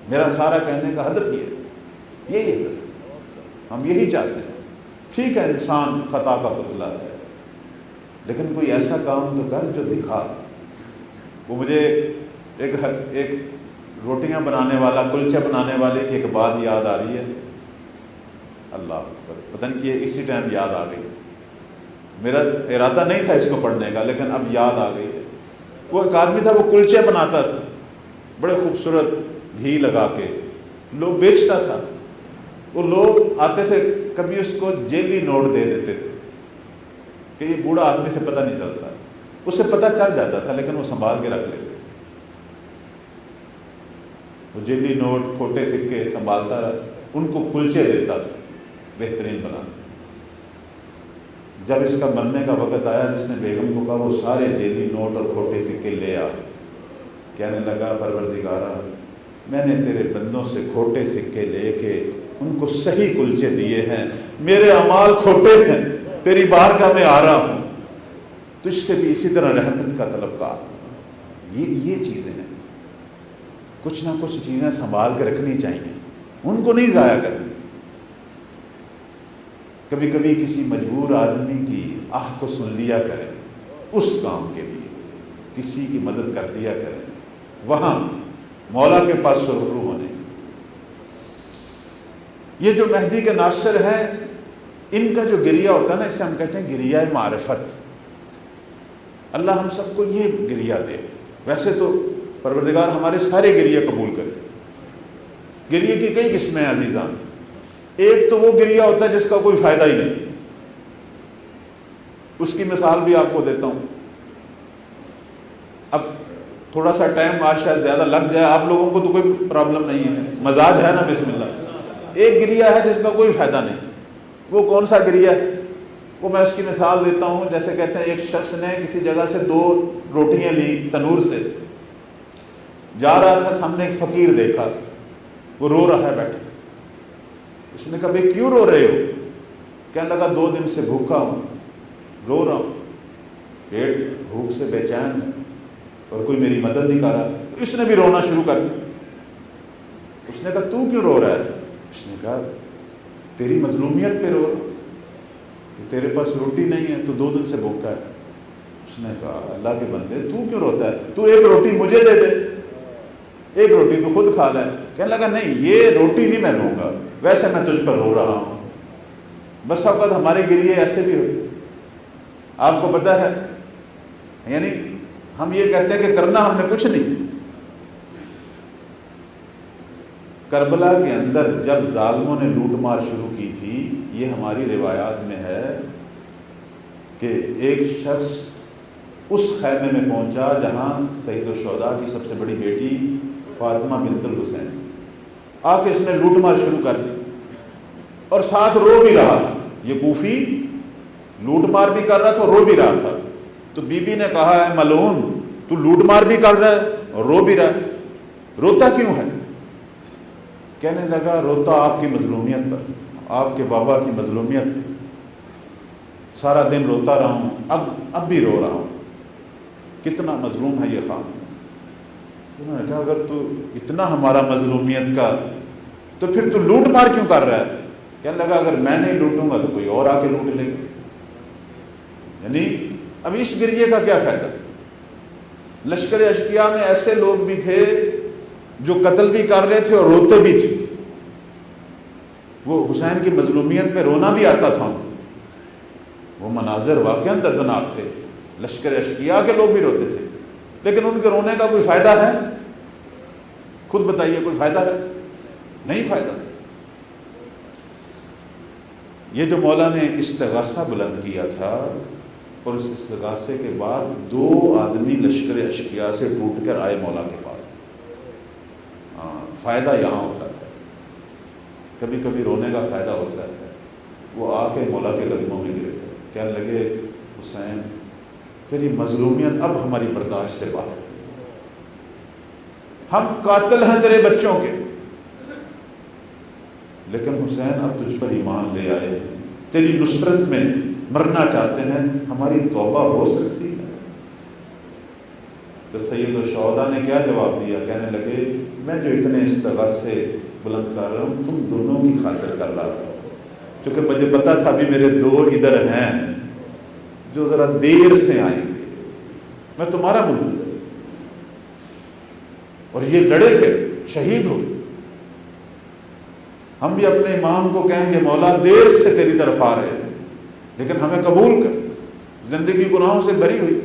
میرا سارا کہنے کا ہدف یہ ہے، یہی ہے، ہم یہی چاہتے ہیں۔ ٹھیک ہے انسان خطا کا پتلا ہے، لیکن کوئی ایسا کام تو کر جو دکھا۔ وہ مجھے ایک روٹیاں بنانے والا، کلچے بنانے والے کی ایک بات یاد آ رہی ہے، اللہ اکبر، پتہ نہیں یہ اسی ٹائم یاد آ گئی، میرا ارادہ نہیں تھا اس کو پڑھنے کا لیکن اب یاد آ گئی ہے۔ وہ ایک آدمی تھا، وہ کلچے بناتا تھا بڑے خوبصورت گھی لگا کے، لوگ بیچتا تھا، وہ لوگ آتے تھے کبھی اس کو جیلی نوٹ دے دیتے تھے کہ یہ بوڑھا آدمی سے پتہ نہیں چلتا، اسے پتہ چل جاتا تھا لیکن وہ سنبھال کے رکھ لیتے، وہ جیلی نوٹ کھوٹے سکے سنبھالتا رہا، ان کو کلچے دیتا تھا بہترین بنا۔ جب اس کا مرنے کا وقت آیا، جس نے بیگم کو کہا وہ سارے جیلی نوٹ اور کھوٹے سکے لے آ، کہنے لگا پروردگارا میں نے تیرے بندوں سے کھوٹے سکے لے کے ان کو صحیح کلچے دیے ہیں، میرے اعمال کھوٹے ہیں، تیری بارگاہ میں آ رہا ہوں، تجھ سے بھی اسی طرح رحمت کا طلبگار۔ یہ چیزیں ہیں، کچھ نہ کچھ چیزیں سنبھال کے رکھنی چاہیے، ان کو نہیں ضائع کرنی۔ کبھی کبھی کسی مجبور آدمی کی آہ کو سن لیا کریں، اس کام کے لیے کسی کی مدد کر دیا کریں، وہاں مولا کے پاس سرخرو ہونے۔ یہ جو مہدی کے ناصر ہیں، ان کا جو گریہ ہوتا ہے نا، اسے ہم کہتے ہیں گریہ معرفت۔ اللہ ہم سب کو یہ گریہ دے۔ ویسے تو پروردگار ہمارے سارے گریہ قبول کرے۔ گریہ کی کئی قسمیں ہیں عزیزان۔ ایک تو وہ گریہ ہوتا ہے جس کا کوئی فائدہ ہی نہیں، اس کی مثال بھی آپ کو دیتا ہوں۔ اب تھوڑا سا ٹائم آج شاید زیادہ لگ جائے، آپ لوگوں کو تو کوئی پرابلم نہیں ہے، مزاج ہے نا، بسم اللہ۔ ایک گریہ ہے جس کا کوئی فائدہ نہیں، وہ کون سا گریہ ہے؟ وہ میں اس کی مثال دیتا ہوں، جیسے کہتے ہیں ایک شخص نے کسی جگہ سے 2 روٹیاں لی تنور سے، جا رہا تھا، سامنے ایک فقیر دیکھا، وہ رو رہا ہے بیٹھا۔ اس نے کہا بھئی کیوں رو رہے ہو؟ کہنے لگا 2 دن سے بھوکا ہوں، رو رہا ہوں، پیٹ بھوک سے بے چین ہے اور کوئی میری مدد نہیں کر رہا۔ اس نے بھی رونا شروع کر دیا۔ اس نے کہا تو کیوں رو رہا ہے؟ اس نے کہا تیری مظلومیت پہ رو رہا ہوں، کہ تیرے پاس روٹی نہیں ہے، تو 2 دن سے بھوکا ہے۔ اس نے کہا اللہ کے بندے تو کیوں روتا ہے؟ تو ایک روٹی مجھے دے دے، ایک روٹی تو خود کھا لے۔ کہنے لگا نہیں، یہ روٹی نہیں میں دوں گا، ویسے میں تجھ پر رو رہا ہوں۔ بس اوقات ہمارے گریے ایسے بھی ہوتے، آپ کو پتہ ہے، یعنی ہم یہ کہتے ہیں کہ کرنا ہم نے کچھ نہیں۔ کربلا کے اندر جب ظالموں نے لوٹ مار شروع کی تھی، یہ ہماری روایات میں ہے کہ ایک شخص اس خیمے میں پہنچا جہاں سید الشہداء کی سب سے بڑی بیٹی فاطمہ بنت الحسین، آ کے اس نے لوٹ مار شروع کر دی اور ساتھ رو بھی رہا تھا۔ یہ کوفی لوٹ مار بھی کر رہا تھا اور رو بھی رہا تھا۔ تو بی بی نے کہا ہے ملعون، تو لوٹ مار بھی کر رہا ہے اور رو بھی رہا ہے، روتا کیوں ہے؟ کہنے لگا روتا آپ کی مظلومیت پر، آپ کے بابا کی مظلومیت پر، سارا دن روتا رہا ہوں، اب بھی رو رہا ہوں، کتنا مظلوم ہے یہ خان۔ انہوں نے کہا اگر تو اتنا ہمارا مظلومیت کا، تو پھر تو لوٹ مار کیوں کر رہا ہے؟ کہنے لگا اگر میں نہیں لوٹوں گا تو کوئی اور آ کے لوٹ لے گا۔ یعنی اب اس گریے کا کیا فائدہ؟ لشکر اشقیاء میں ایسے لوگ بھی تھے جو قتل بھی کر رہے تھے اور روتے بھی تھے، وہ حسین کی مظلومیت میں رونا بھی آتا تھا، وہ مناظر واقعاً دردناک تھے، لشکر اشقیاء کے لوگ بھی روتے تھے، لیکن ان کے رونے کا کوئی فائدہ ہے؟ خود بتائیے، کوئی فائدہ ہے؟ نہیں فائدہ۔ یہ جو مولا نے استغاثہ بلند کیا تھا، اور اس استغاثے کے بعد 2 آدمی لشکر اشقیاء سے ٹوٹ کر آئے مولا کے پاس۔ فائدہ یہاں ہوتا ہے، کبھی کبھی رونے کا فائدہ ہوتا ہے۔ وہ آ کے مولا کے قدموں میں گرے، کہنے لگے حسین تیری مظلومیت اب ہماری برداشت سے باہر، ہم قاتل ہیں تیرے بچوں کے، لیکن حسین اب تجھ پر ایمان لے آئے، تیری نصرت میں مرنا چاہتے ہیں، ہماری توبہ ہو سکتی ہے؟ تو سید الشہداء نے کیا جواب دیا؟ کہنے لگے میں جو اتنے استغاثے بلند کر رہا ہوں تم دونوں کی خاطر کر رہا تھا، چونکہ مجھے پتا تھا ابھی میرے 2 ادھر ہیں جو ذرا دیر سے آئیں گے، میں تمہارا منتظر، اور یہ لڑے تھے شہید ہو. ہم بھی اپنے امام کو کہیں گے مولا دیر سے تیری طرف آ رہے ہیں لیکن ہمیں قبول کر. زندگی گناہوں سے بھری ہوئی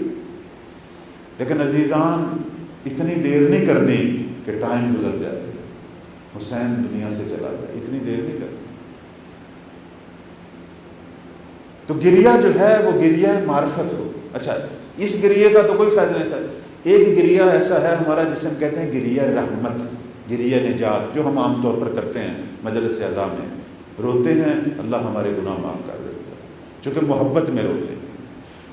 لیکن عزیزان اتنی دیر نہیں کرنی کہ ٹائم گزر جائے، حسین دنیا سے چلا جائے، اتنی دیر نہیں کرنی. تو گریہ جو ہے وہ گریہ معرفت ہو. اچھا اس گریہ کا تو کوئی فائدہ نہیں تھا. ایک گریہ ایسا ہے ہمارا جسے ہم کہتے ہیں گریہ رحمت، گریہ نجات، جو ہم عام طور پر کرتے ہیں مجلس اعزا میں. روتے ہیں اللہ ہمارے گناہ معاف کر دیتا ہے، چونکہ محبت میں روتے ہیں.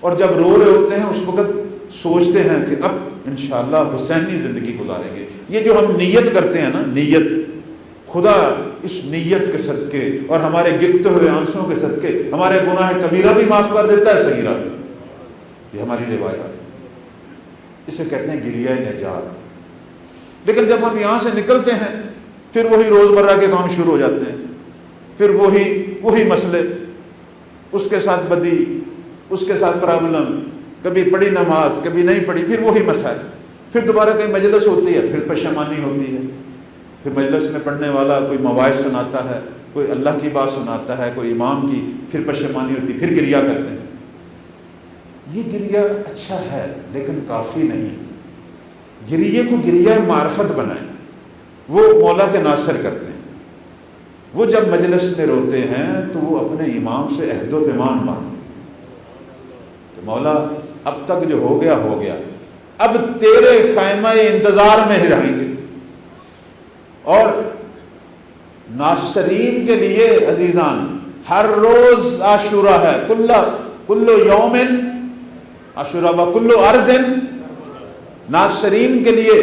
اور جب رو رہے ہوتے ہیں اس وقت سوچتے ہیں کہ اب انشاءاللہ حسینی زندگی گزاریں گے. یہ جو ہم نیت کرتے ہیں نا، نیت، خدا اس نیت کے صدقے اور ہمارے گرتے ہوئے آنسوں کے صدقے ہمارے گناہ کبیرہ بھی معاف کر دیتا ہے، صغیرہ بھی. یہ ہماری روایات، اسے کہتے ہیں گریہ نجات. لیکن جب ہم یہاں سے نکلتے ہیں پھر وہی روزمرہ کے کام شروع ہو جاتے ہیں، پھر وہی مسئلے، اس کے ساتھ بدی، اس کے ساتھ پرابلم، کبھی پڑھی نماز کبھی نہیں پڑھی، پھر وہی مسائل. پھر دوبارہ کہیں مجلس ہوتی ہے پھر پشیمانی ہوتی ہے. پھر مجلس میں پڑھنے والا کوئی مواعظ سناتا ہے، کوئی اللہ کی بات سناتا ہے، کوئی امام کی، پھر پشیمانی ہوتی، پھر گریہ کرتے ہیں. یہ گریہ اچھا ہے لیکن کافی نہیں. گریہ کو گریہ معرفت بنائیں. وہ مولا کے ناصر کرتے ہیں. وہ جب مجلس میں روتے ہیں تو وہ اپنے امام سے عہد و پیمان باندھتے ہیں کہ مولا اب تک جو ہو گیا ہو گیا، اب تیرے خیمہ انتظار میں ہی رہیں گے. اور ناصرین کے لیے عزیزان ہر روز عاشورہ ہے. کل یوم عاشورہ و کل ارض. ناصرین کے لیے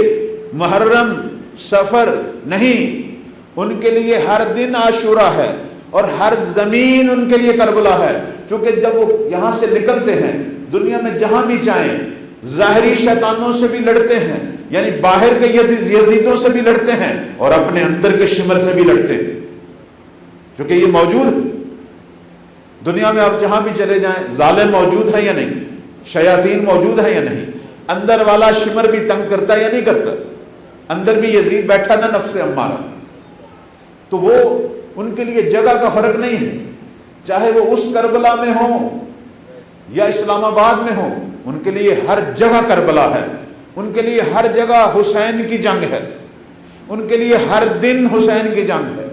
محرم سفر نہیں، ان کے لیے ہر دن عاشورہ ہے اور ہر زمین ان کے لیے کربلا ہے. چونکہ جب وہ یہاں سے نکلتے ہیں دنیا میں جہاں بھی جائیں ظاہری شیطانوں سے بھی لڑتے ہیں، یعنی باہر کے یزیدوں سے بھی لڑتے ہیں اور اپنے اندر کے شمر سے بھی لڑتے ہیں، چونکہ یہ موجود ہے دنیا میں. آپ جہاں بھی چلے جائیں ظالم موجود ہے یا نہیں، شیاطین موجود ہے یا نہیں، اندر والا شمر بھی تنگ کرتا ہے یا نہیں کرتا، اندر بھی یزید بیٹھا نا نفس امارہ. تو وہ ان کے لیے جگہ کا فرق نہیں ہے، چاہے وہ اس کربلا میں ہوں یا اسلام آباد میں ہوں، ان کے لیے ہر جگہ کربلا ہے. ان کے لیے ہر جگہ حسین کی جنگ ہے، ان کے لیے ہر دن حسین کی جنگ ہے.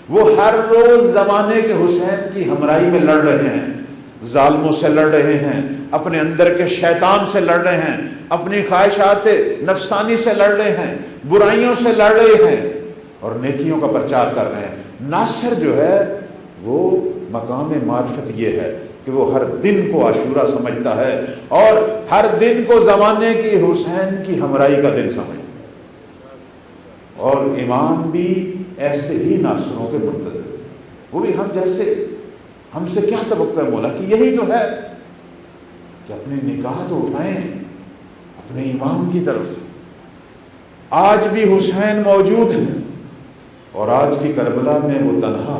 وہ ہر روز زمانے کے حسین کی ہمراہی میں لڑ رہے ہیں، ظالموں سے لڑ رہے ہیں، اپنے اندر کے شیطان سے لڑ رہے ہیں، اپنی خواہشات نفسانی سے لڑ رہے ہیں، برائیوں سے لڑ رہے ہیں اور نیکیوں کا پرچار کر رہے ہیں. ناصر جو ہے وہ مقام معرفت یہ ہے کہ وہ ہر دن کو عاشورہ سمجھتا ہے اور ہر دن کو زمانے کی حسین کی ہمراہی کا دن سمجھتا ہے. اور امام بھی ایسے ہی ناصروں کے منتظر، وہ بھی ہم جیسے. ہم سے کیا توقع ہے مولا کہ یہی تو ہے کہ اپنی نگاہ تو اٹھائیں اپنے امام کی طرف. آج بھی حسین موجود ہے اور آج کی کربلا میں وہ تنہا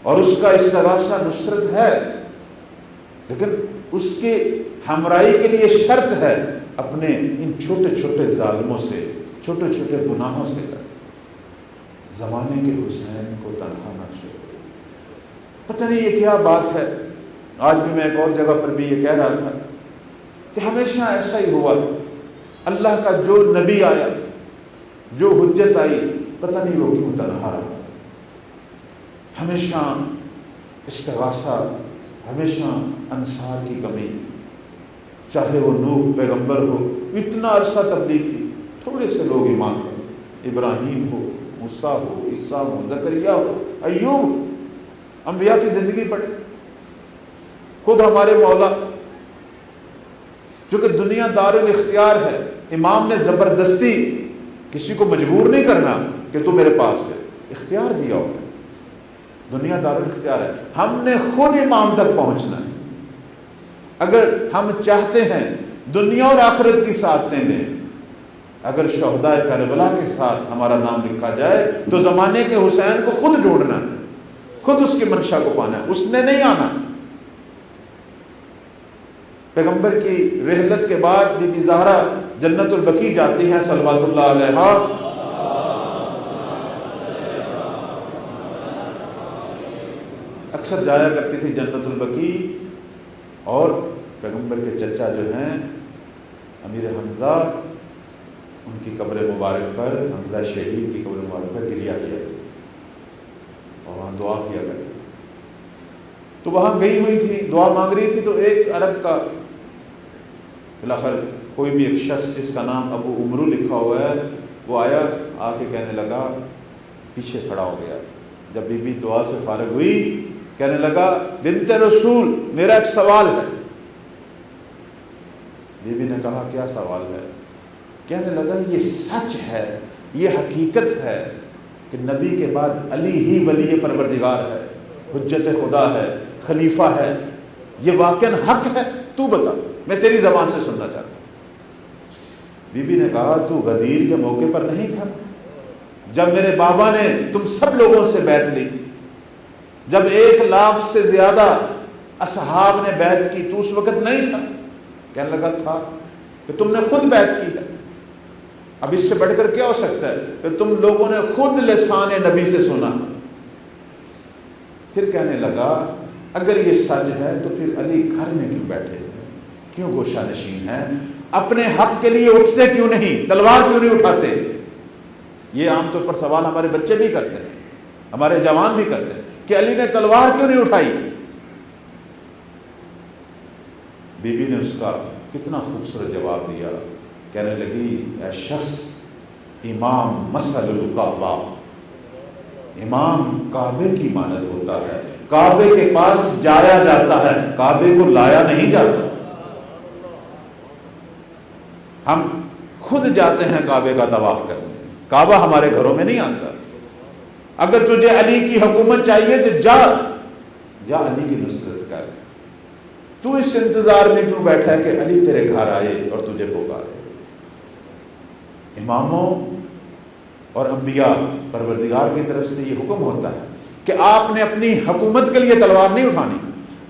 اور اس کا استغاثہ نصرت ہے، لیکن اس کے ہمراہی کے لیے شرط ہے اپنے ان چھوٹے چھوٹے ظالموں سے، چھوٹے چھوٹے گناہوں سے. زمانے کے حسین کو تنہا نہ چھوڑ. پتہ نہیں یہ کیا بات ہے. آج بھی میں ایک اور جگہ پر بھی یہ کہہ رہا تھا کہ ہمیشہ ایسا ہی ہوا. اللہ کا جو نبی آیا، جو حجت آئی، پتہ نہیں وہ کیوں تنہا رہا. ہمیشہ استغاثہ، ہمیشہ انصار کی کمی. چاہے وہ نوح پیغمبر ہو، اتنا عرصہ تبلیغ کی، تھوڑے سے لوگ ایمان پر. ابراہیم ہو، موسیٰ ہو، عیسیٰ ہو، زکریا ہو، ایوب، انبیاء کی زندگی پڑھے. خود ہمارے مولا، چونکہ دنیا دار الاختیار ہے، امام نے زبردستی کسی کو مجبور نہیں کرنا کہ تو میرے پاس ہے، اختیار دیا ہوگا. دنیا دار الاختیار ہے، ہم نے خود امام تک پہنچنا ہے. اگر ہم چاہتے ہیں دنیا اور آخرت کی سعادتیں لیں، اگر شہداء کربلا کے ساتھ ہمارا نام لکھا جائے تو زمانے کے حسین کو خود ڈھونڈنا ہے، خود اس کی منشا کو پانا ہے، اس نے نہیں آنا. پیغمبر کی رحلت کے بعد بی بی زہرا جنت البقیع جاتی ہیں صلوات اللہ علیہا. اکثر جایا کرتی تھی جنت البقیع، اور پیغمبر کے چچا جو ہیں امیر حمزہ، ان کی قبر مبارک پر، حمزہ شہید کی قبر مبارک پر گریہ کیا اور وہاں دعا کیا کرتی تھی۔ تو وہاں گئی ہوئی تھی، دعا مانگ رہی تھی، تو ایک عرب کا بالاخر کوئی بھی ایک شخص جس کا نام ابو عمرو لکھا ہوا ہے، وہ آیا، آ کے کہنے لگا، پیچھے کھڑا ہو گیا۔ جب بی بی دعا سے فارغ ہوئی، کہنے لگا بنت رسول میرا ایک سوال ہے۔ بی بی نے کہا کیا سوال ہے؟ کہنے لگا یہ سچ ہے، یہ حقیقت ہے کہ نبی کے بعد علی ہی ولی پروردگار ہے، حجت خدا ہے، خلیفہ ہے، یہ واقعاً حق ہے؟ تو بتا، میں تیری زبان سے سننا چاہتا ہوں۔ بی بی نے کہا تو غدیر کے موقع پر نہیں تھا جب میرے بابا نے تم سب لوگوں سے بیعت لی، جب 1,00,000 سے زیادہ اصحاب نے بیعت کی، تو اس وقت نہیں تھا؟ کہنے لگا تھا۔ کہ تم نے خود بیعت کی ہے، اب اس سے بڑھ کر کیا ہو سکتا ہے کہ تم لوگوں نے خود لسان نبی سے سنا۔ پھر کہنے لگا اگر یہ سچ ہے تو پھر علی گھر میں کیوں بیٹھے، کیوں گوشہ نشین ہے، اپنے حق کے لیے اٹھتے کیوں نہیں، تلوار کیوں نہیں اٹھاتے؟ یہ عام طور پر سوال ہمارے بچے بھی کرتے ہیں، ہمارے جوان بھی کرتے ہیں کہ علی نے تلوار کیوں نہیں اٹھائی؟ بی بی نے اس کا کتنا خوبصورت جواب دیا، کہنے لگی اے شخص، امام مسل الکعبہ، امام کعبے کی مانند ہوتا ہے، کعبے کے پاس جایا جاتا ہے، کعبے کو لایا نہیں جاتا۔ ہم خود جاتے ہیں کعبے کا طواف کرنے، کعبہ ہمارے گھروں میں نہیں آتا۔ اگر تجھے علی کی حکومت چاہیے تو جا علی کی نصرت کر۔ تو اس انتظار میں کیوں بیٹھا ہے کہ علی تیرے گھر آئے اور تجھے پکارے؟ اماموں اور انبیاء پروردگار کی طرف سے یہ حکم ہوتا ہے کہ آپ نے اپنی حکومت کے لیے تلوار نہیں اٹھانی۔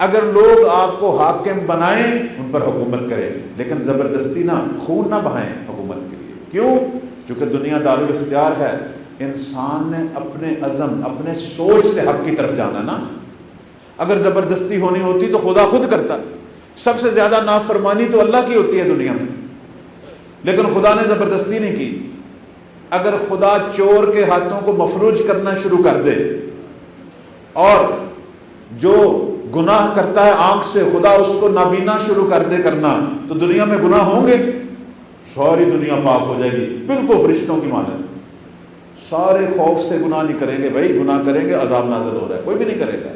اگر لوگ آپ کو حاکم بنائیں ان پر حکومت کریں، لیکن زبردستی نہ، خون نہ بہائیں حکومت کے لیے۔ کیوں؟ چونکہ دنیا دارالاختیار ہے، انسان نے اپنے عزم، اپنے سوچ سے حق کی طرف جانا نا۔ اگر زبردستی ہونی ہوتی تو خدا خود کرتا۔ سب سے زیادہ نافرمانی تو اللہ کی ہوتی ہے دنیا میں، لیکن خدا نے زبردستی نہیں کی۔ اگر خدا چور کے ہاتھوں کو مفلوج کرنا شروع کر دے، اور جو گناہ کرتا ہے آنکھ سے خدا اس کو نابینا شروع کر دے کرنا، تو دنیا میں گناہ ہوں گے؟ ساری دنیا پاک ہو جائے گی، بالکل فرشتوں کی مانند۔ سارے خوف سے گناہ نہیں کریں گے، بھائی گناہ کریں گے عذاب نازل ہو رہا ہے، کوئی بھی نہیں کرے گا۔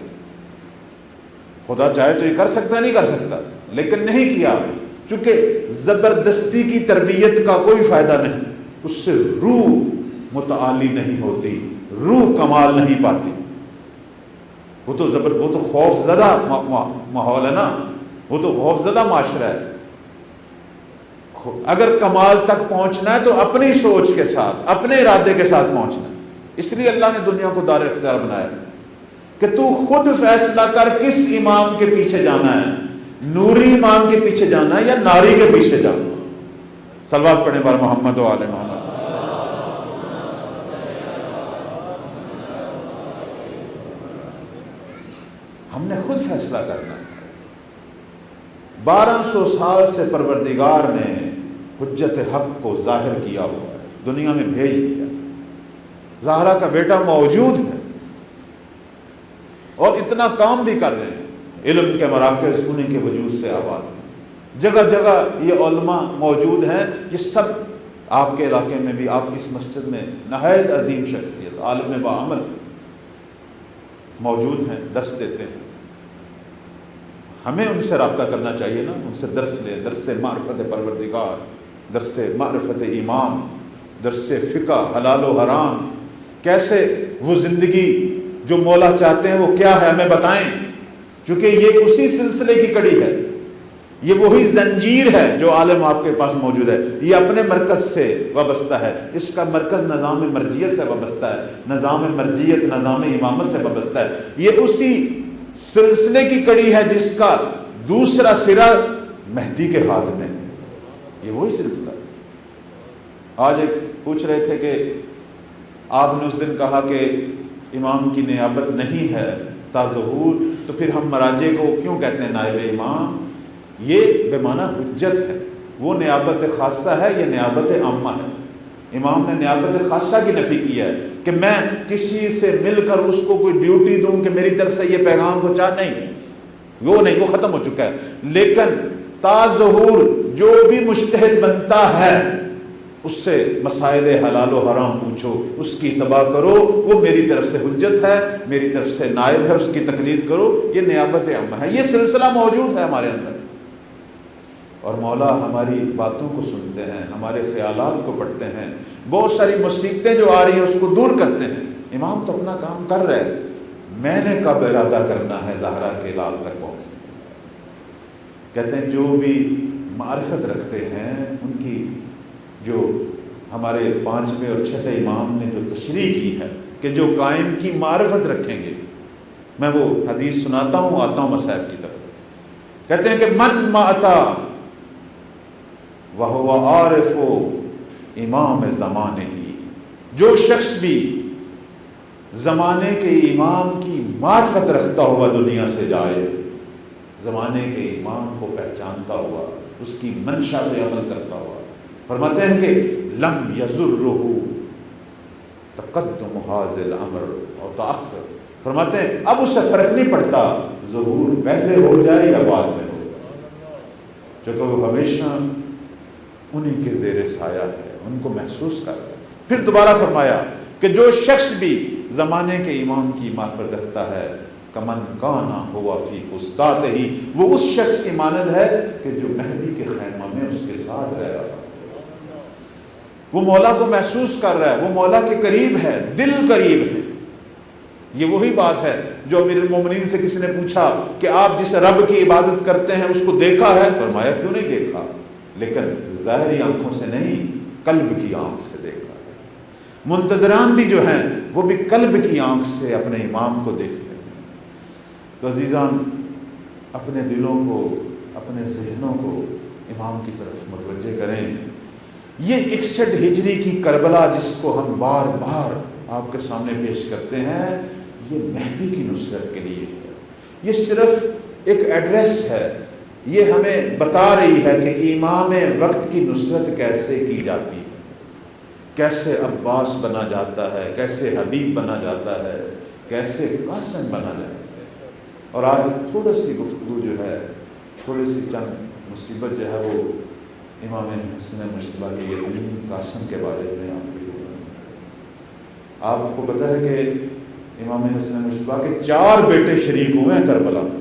خدا چاہے تو یہ کر سکتا ہے، نہیں کر سکتا، لیکن نہیں کیا، چونکہ زبردستی کی تربیت کا کوئی فائدہ نہیں، اس سے روح متعالی نہیں ہوتی، روح کمال نہیں پاتی۔ وہ تو خوف زدہ ماحول ہے نا، وہ تو خوف زدہ معاشرہ ہے۔ اگر کمال تک پہنچنا ہے تو اپنی سوچ کے ساتھ، اپنے ارادے کے ساتھ پہنچنا ہے۔ اس لیے اللہ نے دنیا کو دار اختیار بنایا کہ تو خود فیصلہ کر کس امام کے پیچھے جانا ہے، نوری امام کے پیچھے جانا ہے یا ناری کے پیچھے جانا ہے۔ صلوات پڑھیں بار محمد و آل محمد۔ ہم نے خود فیصلہ کرنا ہے۔ 1200 سال سے پروردگار نے حجت حق کو ظاہر کیا ہوا ہے، دنیا میں بھیج دیا۔ زہرا کا بیٹا موجود ہے اور اتنا کام بھی کر رہے ہیں، علم کے مراکز انہیں کے وجود سے آباد ہیں، جگہ جگہ یہ علماء موجود ہیں۔ یہ سب آپ کے علاقے میں بھی، آپ کی اس مسجد میں نہایت عظیم شخصیت، عالم باعمل موجود ہیں، درس دیتے ہیں۔ ہمیں ان سے رابطہ کرنا چاہیے نا، ان سے درس لیں، درس معرفت پروردگار، درس معرفت امام، درس فقہ، حلال و حرام، کیسے وہ زندگی جو مولا چاہتے ہیں وہ کیا ہے ہمیں بتائیں، چونکہ یہ اسی سلسلے کی کڑی ہے، یہ وہی زنجیر ہے جو عالم آپ کے پاس موجود ہے۔ یہ اپنے مرکز سے وابستہ ہے، اس کا مرکز نظام مرجیت سے وابستہ ہے، نظام مرجیت نظام امامت سے وابستہ ہے۔ یہ اسی سلسلے کی کڑی ہے جس کا دوسرا سرا مہدی کے ہاتھ میں، یہ وہی سلسلہ ہے۔ آج ایک پوچھ رہے تھے کہ آپ نے اس دن کہا کہ امام کی نیابت نہیں ہے تا ظہور، تو پھر ہم مراجع کو کیوں کہتے ہیں نائب امام؟ یہ بے معنی حجت ہے، وہ نیابت خاصہ ہے، یہ نیابت عامہ ہے۔ امام نے نیابت خاصہ کی نفی کیا ہے کہ میں کسی سے مل کر اس کو کوئی ڈیوٹی دوں کہ میری طرف سے یہ پیغام پہنچا، نہیں، وہ ختم ہو چکا ہے۔ لیکن تا ظہور جو بھی مجتہد بنتا ہے اس سے مسائل حلال و حرام پوچھو، اس کی اتباع کرو، وہ میری طرف سے حجت ہے، میری طرف سے نائب ہے، اس کی تقلید کرو، یہ نیابت عامہ ہے۔ یہ سلسلہ موجود ہے ہمارے اندر، اور مولا ہماری باتوں کو سنتے ہیں، ہمارے خیالات کو پڑھتے ہیں، بہت ساری مصیبتیں جو آ رہی ہیں اس کو دور کرتے ہیں۔ امام تو اپنا کام کر رہے ہیں، میں نے کب ارادہ کرنا ہے زہرا کے لال تک پہنچنا۔ کہتے ہیں جو بھی معرفت رکھتے ہیں ان کی، جو ہمارے 5ویں اور 6ٹھے امام نے جو تشریح کی ہے کہ جو قائم کی معرفت رکھیں گے، میں وہ حدیث سناتا ہوں، آتا ہوں مصائب کی طرف۔ کہتے ہیں کہ من ماتا وہو عارف امام زمانے ہی، جو شخص بھی زمانے کے امام کی معرفت رکھتا ہوا دنیا سے جائے، زمانے کے امام کو پہچانتا ہوا، اس کی منشا پہ عمل کرتا ہوا، فرماتے ہیں کہ لم یضرہ تقدم ھذا الامر اور تاخر، فرماتے ہیں اب اس سے فرق نہیں پڑتا ظہور پہلے ہو جائے یا بعد میں ہو جائے، چونکہ وہ ہمیشہ انہی کے زیر سایہ ہے، ان کو محسوس کر رہا ہے۔ پھر دوبارہ فرمایا کہ جو شخص بھی زمانے کے امام کی معرفت رکھتا ہے، کمن کانا ہوا فی فسطاط ہی، وہ اس شخص کی مانند ہے کہ جو مہدی کے خیمہ میں اس کے ساتھ رہ رہا ہے، وہ مولا کو محسوس کر رہا ہے، وہ مولا کے قریب ہے، دل قریب ہے۔ یہ وہی بات ہے جو امیر المومنین سے کسی نے پوچھا کہ آپ جس رب کی عبادت کرتے ہیں اس کو دیکھا ہے؟ فرمایا کیوں نہیں دیکھا، لیکن ظاہری آنکھوں سے نہیں، قلب کی آنکھ سے دیکھا ہے۔ منتظران بھی جو ہیں وہ بھی قلب کی آنکھ سے اپنے امام کو دیکھتے ہیں۔ تو عزیزان، اپنے دلوں کو، اپنے ذہنوں کو امام کی طرف متوجہ کریں۔ یہ 61 ہجری کی کربلا جس کو ہم بار بار آپ کے سامنے پیش کرتے ہیں، یہ مہدی کی نصرت کے لیے ہے۔ یہ صرف ایک ایڈریس ہے، یہ ہمیں بتا رہی ہے کہ امام وقت کی نصرت کیسے کی جاتی ہے، کیسے عباس بنا جاتا ہے، کیسے حبیب بنا جاتا ہے، کیسے قاسم بنا جاتا ہے۔ اور آج تھوڑی سی گفتگو جو ہے، تھوڑی سی چند مصیبت جو ہے وہ امام حسن مجتبیٰ کے یتیم قاسم کے بارے میں آپ کو پتہ ہے کہ امام حسن مجتبیٰ کے 4 بیٹے شریک ہوئے ہیں کربلا میں۔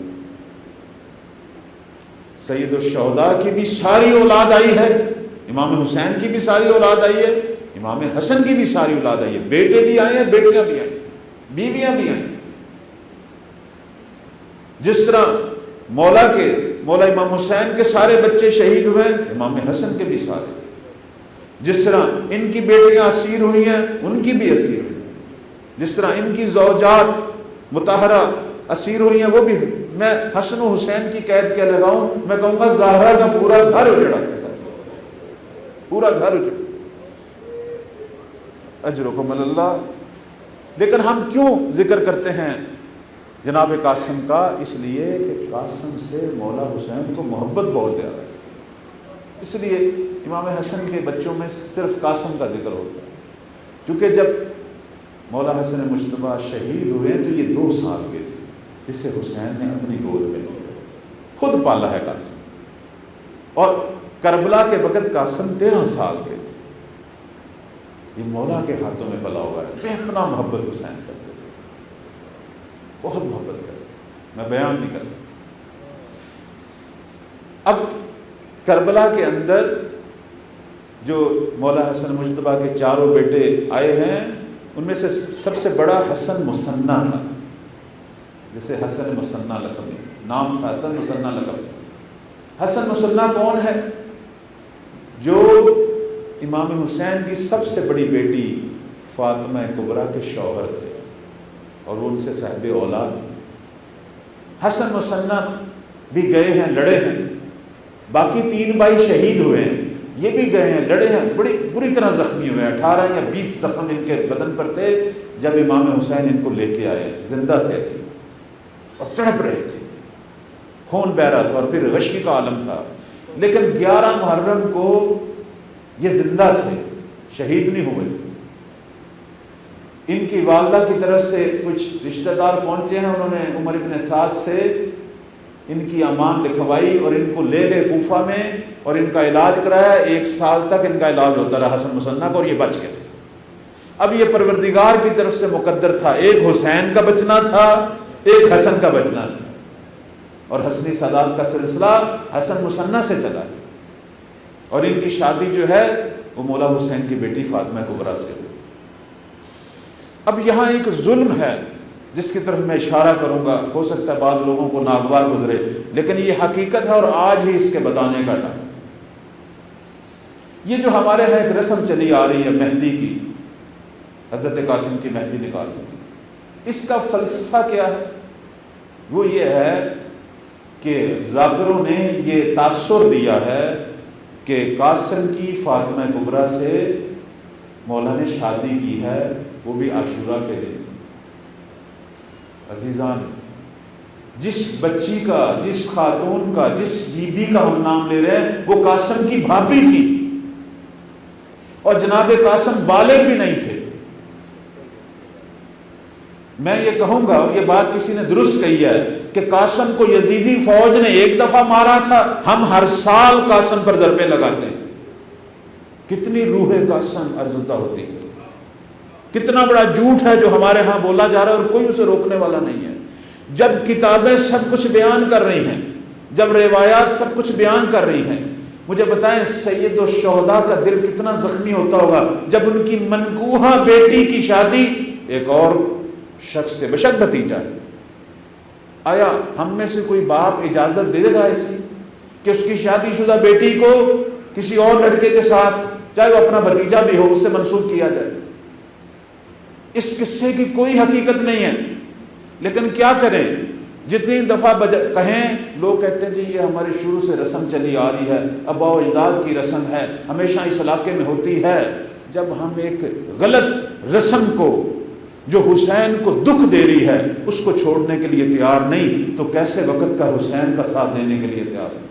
سید الشہداء کی بھی ساری اولاد آئی ہے، امام حسین کی بھی ساری اولاد آئی ہے، امام حسن کی بھی ساری اولاد آئی ہے، بیٹے بھی آئے ہیں، بیٹیاں بھی آئی ہیں، بیویاں بھی آئیں۔ جس طرح مولا امام حسین کے سارے بچے شہید ہوئے، امام حسن کے بھی سارے۔ جس طرح ان کی بیٹیاں اسیر ہوئی ہیں، ان کی بھی اسیر ہوئی ہیں۔ جس طرح ان کی زوجات مطہرہ اسیر ہوئی ہیں، وہ بھی۔ میں حسن و حسین کی قید کیا لگاؤں، میں کہوں گا زہرا کا پورا گھر اجڑا، پورا گھر اجڑا، اجرکم اللہ۔ لیکن ہم کیوں ذکر کرتے ہیں جناب قاسم کا؟ اس لیے کہ قاسم سے مولا حسین کو محبت بہت زیادہ ہے، اس لیے امام حسن کے بچوں میں صرف قاسم کا ذکر ہوتا ہے۔ چونکہ جب مولا حسن مجتبیٰ شہید ہوئے تو یہ 2 سال کے تھے، جسے حسین نے اپنی گود میں لیا، خود پالا ہے قاسم۔ اور کربلا کے وقت قاسم 13 سال کے تھے۔ یہ مولا کے ہاتھوں میں پلا ہوا ہے، بے پناہ محبت حسین کرتے تھے، بہت محبت کرتے تھے، میں بیان نہیں کر سکتا۔ اب کربلا کے اندر جو مولا حسن مجتبیٰ کے 4 بیٹے آئے ہیں، ان میں سے سب سے بڑا حسن مثنیٰ تھا، جسے حسن مثنیٰ لقب ہے، نام تھا حسن مثنیٰ لقب۔ حسن مثنیٰ کون ہے؟ جو امام حسین کی سب سے بڑی بیٹی فاطمہ کبریٰ کے شوہر تھے، اور وہ ان سے صاحب اولاد تھے۔ حسن مثنیٰ بھی گئے ہیں، لڑے ہیں، باقی 3 بھائی شہید ہوئے ہیں، یہ بھی گئے ہیں، لڑے ہیں، بڑی بری طرح زخمی ہوئے ہیں، 18 یا 20 زخم ان کے بدن پر تھے جب امام حسین ان کو لے کے آئے، زندہ تھے۔ اور تڑپ رہے تھے، خون بہ رہا تھا اور پھر غشی کا عالم تھا، لیکن 11 محرم کو یہ زندہ تھے، شہید نہیں ہوئے تھے۔ ان کی والدہ کی طرف سے کچھ رشتہ دار پہنچے ہیں، انہوں نے عمر ابن سعد سے ان کی امان لکھوائی اور ان کو لے گئے کوفہ میں اور ان کا علاج کرایا۔ 1 سال تک ان کا علاج ہوتا رہا حسن مثنیٰ کا، اور یہ بچ گئے۔ اب یہ پروردگار کی طرف سے مقدر تھا، ایک حسین کا بچنا تھا، ایک حسن کا بچنا تھا، اور حسنی سادات کا سلسلہ حسن مثنیٰ سے چلا، اور ان کی شادی جو ہے وہ مولا حسین کی بیٹی فاطمہ کبریٰ سے ہوئی۔ اب یہاں ایک ظلم ہے جس کی طرف میں اشارہ کروں گا، ہو سکتا ہے بعض لوگوں کو ناگوار گزرے، لیکن یہ حقیقت ہے اور آج ہی اس کے بتانے کا ٹائم۔ یہ جو ہمارے یہاں ایک رسم چلی آ رہی ہے مہدی کی، حضرت قاسم کی مہدی نکالنے کی، اس کا فلسفہ کیا ہے؟ وہ یہ ہے کہ ذاکروں نے یہ تاثر دیا ہے کہ قاسم کی فاطمہ کبریٰ سے مولا نے شادی کی ہے، وہ بھی عاشورہ کے دن۔ عزیزان، جس بچی کا، جس خاتون کا، جس بی بی کا ہم نام لے رہے ہیں وہ قاسم کی بھابی تھی، اور جناب قاسم بالغ بھی نہیں تھے۔ میں یہ کہوں گا، یہ بات کسی نے درست کہی ہے کہ قاسم کو یزیدی فوج نے 1 دفعہ مارا تھا، ہم ہر سال قاسم پر ضربے لگاتے ہیں۔ کتنی روح قاسم ارزدہ ہوتی ہے، کتنا بڑا جھوٹ ہے جو ہمارے ہاں بولا جا رہا ہے اور کوئی اسے روکنے والا نہیں ہے۔ جب کتابیں سب کچھ بیان کر رہی ہیں، جب روایات سب کچھ بیان کر رہی ہیں، مجھے بتائیں سید الشہداء کا دل کتنا زخمی ہوتا ہوگا جب ان کی منکوحہ بیٹی کی شادی ایک اور شخص سے، بشک بھتیجا ہے۔ آیا ہم میں سے کوئی باپ اجازت دے گا ایسی کہ اس کی شادی شدہ بیٹی کو کسی اور لڑکے کے ساتھ، چاہے وہ اپنا بھتیجا بھی ہو، اس سے منسوب کیا جائے؟ اس قصے کی کوئی حقیقت نہیں ہے، لیکن کیا کریں، جتنی دفعہ کہیں لوگ کہتے ہیں جی یہ ہمارے شروع سے رسم چلی آ رہی ہے، آباء و اجداد کی رسم ہے، ہمیشہ اس علاقے میں ہوتی ہے۔ جب ہم ایک غلط رسم کو جو حسین کو دکھ دے رہی ہے اس کو چھوڑنے کے لیے تیار نہیں، تو کیسے وقت کا حسین کا ساتھ دینے کے لیے تیار نہیں؟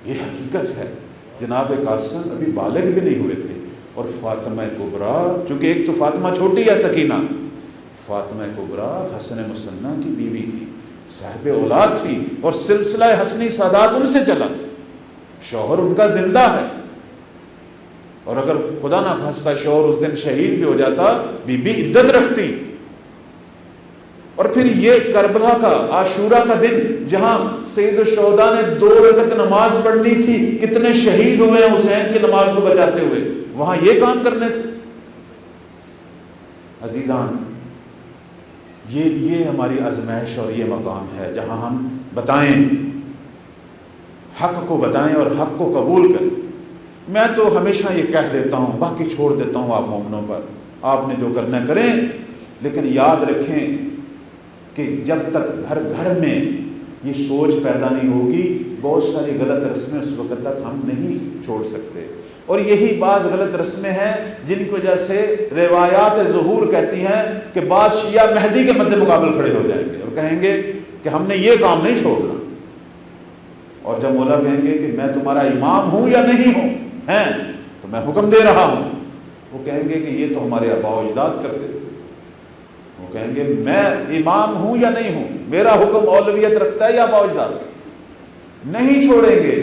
یہ حقیقت ہے۔ جناب قاسم ابھی بالغ بھی نہیں ہوئے تھے، اور فاطمہ کبریٰ، چونکہ ایک تو فاطمہ چھوٹی ہے سکینہ، فاطمہ کبریٰ حسن مثنیٰ کی بیوی تھی، صاحب اولاد تھی، اور سلسلہ حسنی سادات ان سے چلا، شوہر ان کا زندہ ہے، اور اگر خدا نہ خواستہ شوہر اس دن شہید بھی ہو جاتا، بی بی عدت رکھتی۔ اور پھر یہ کربلا کا، عاشورہ کا دن جہاں سید الشہداء نے 2 رکعت نماز پڑھنی تھی، کتنے شہید ہوئے ہیں حسین کی نماز کو بچاتے ہوئے، وہاں یہ کام کرنے تھے۔ عزیزان، یہ ہماری آزمائش اور یہ مقام ہے جہاں ہم بتائیں، حق کو بتائیں اور حق کو قبول کریں۔ میں تو ہمیشہ یہ کہہ دیتا ہوں، باقی چھوڑ دیتا ہوں آپ مومنوں پر، آپ نے جو کرنا کریں، لیکن یاد رکھیں کہ جب تک گھر گھر میں یہ سوچ پیدا نہیں ہوگی، بہت ساری غلط رسمیں اس وقت تک ہم نہیں چھوڑ سکتے۔ اور یہی بعض غلط رسمیں ہیں جن کی وجہ سے روایات ظہور کہتی ہیں کہ بعض شیعہ مہدی کے مد مقابل کھڑے ہو جائیں گے اور کہیں گے کہ ہم نے یہ کام نہیں چھوڑنا، اور جب مولا کہیں گے کہ میں تمہارا امام ہوں یا نہیں ہوں، ہیں تو میں حکم دے رہا ہوں، وہ کہیں گے کہ یہ تو ہمارے آباء و اجداد کرتے تھے، وہ کہیں گے میں امام ہوں یا نہیں ہوں، میرا حکم اولویت رکھتا ہے یا آباء و اجداد، نہیں چھوڑیں گے،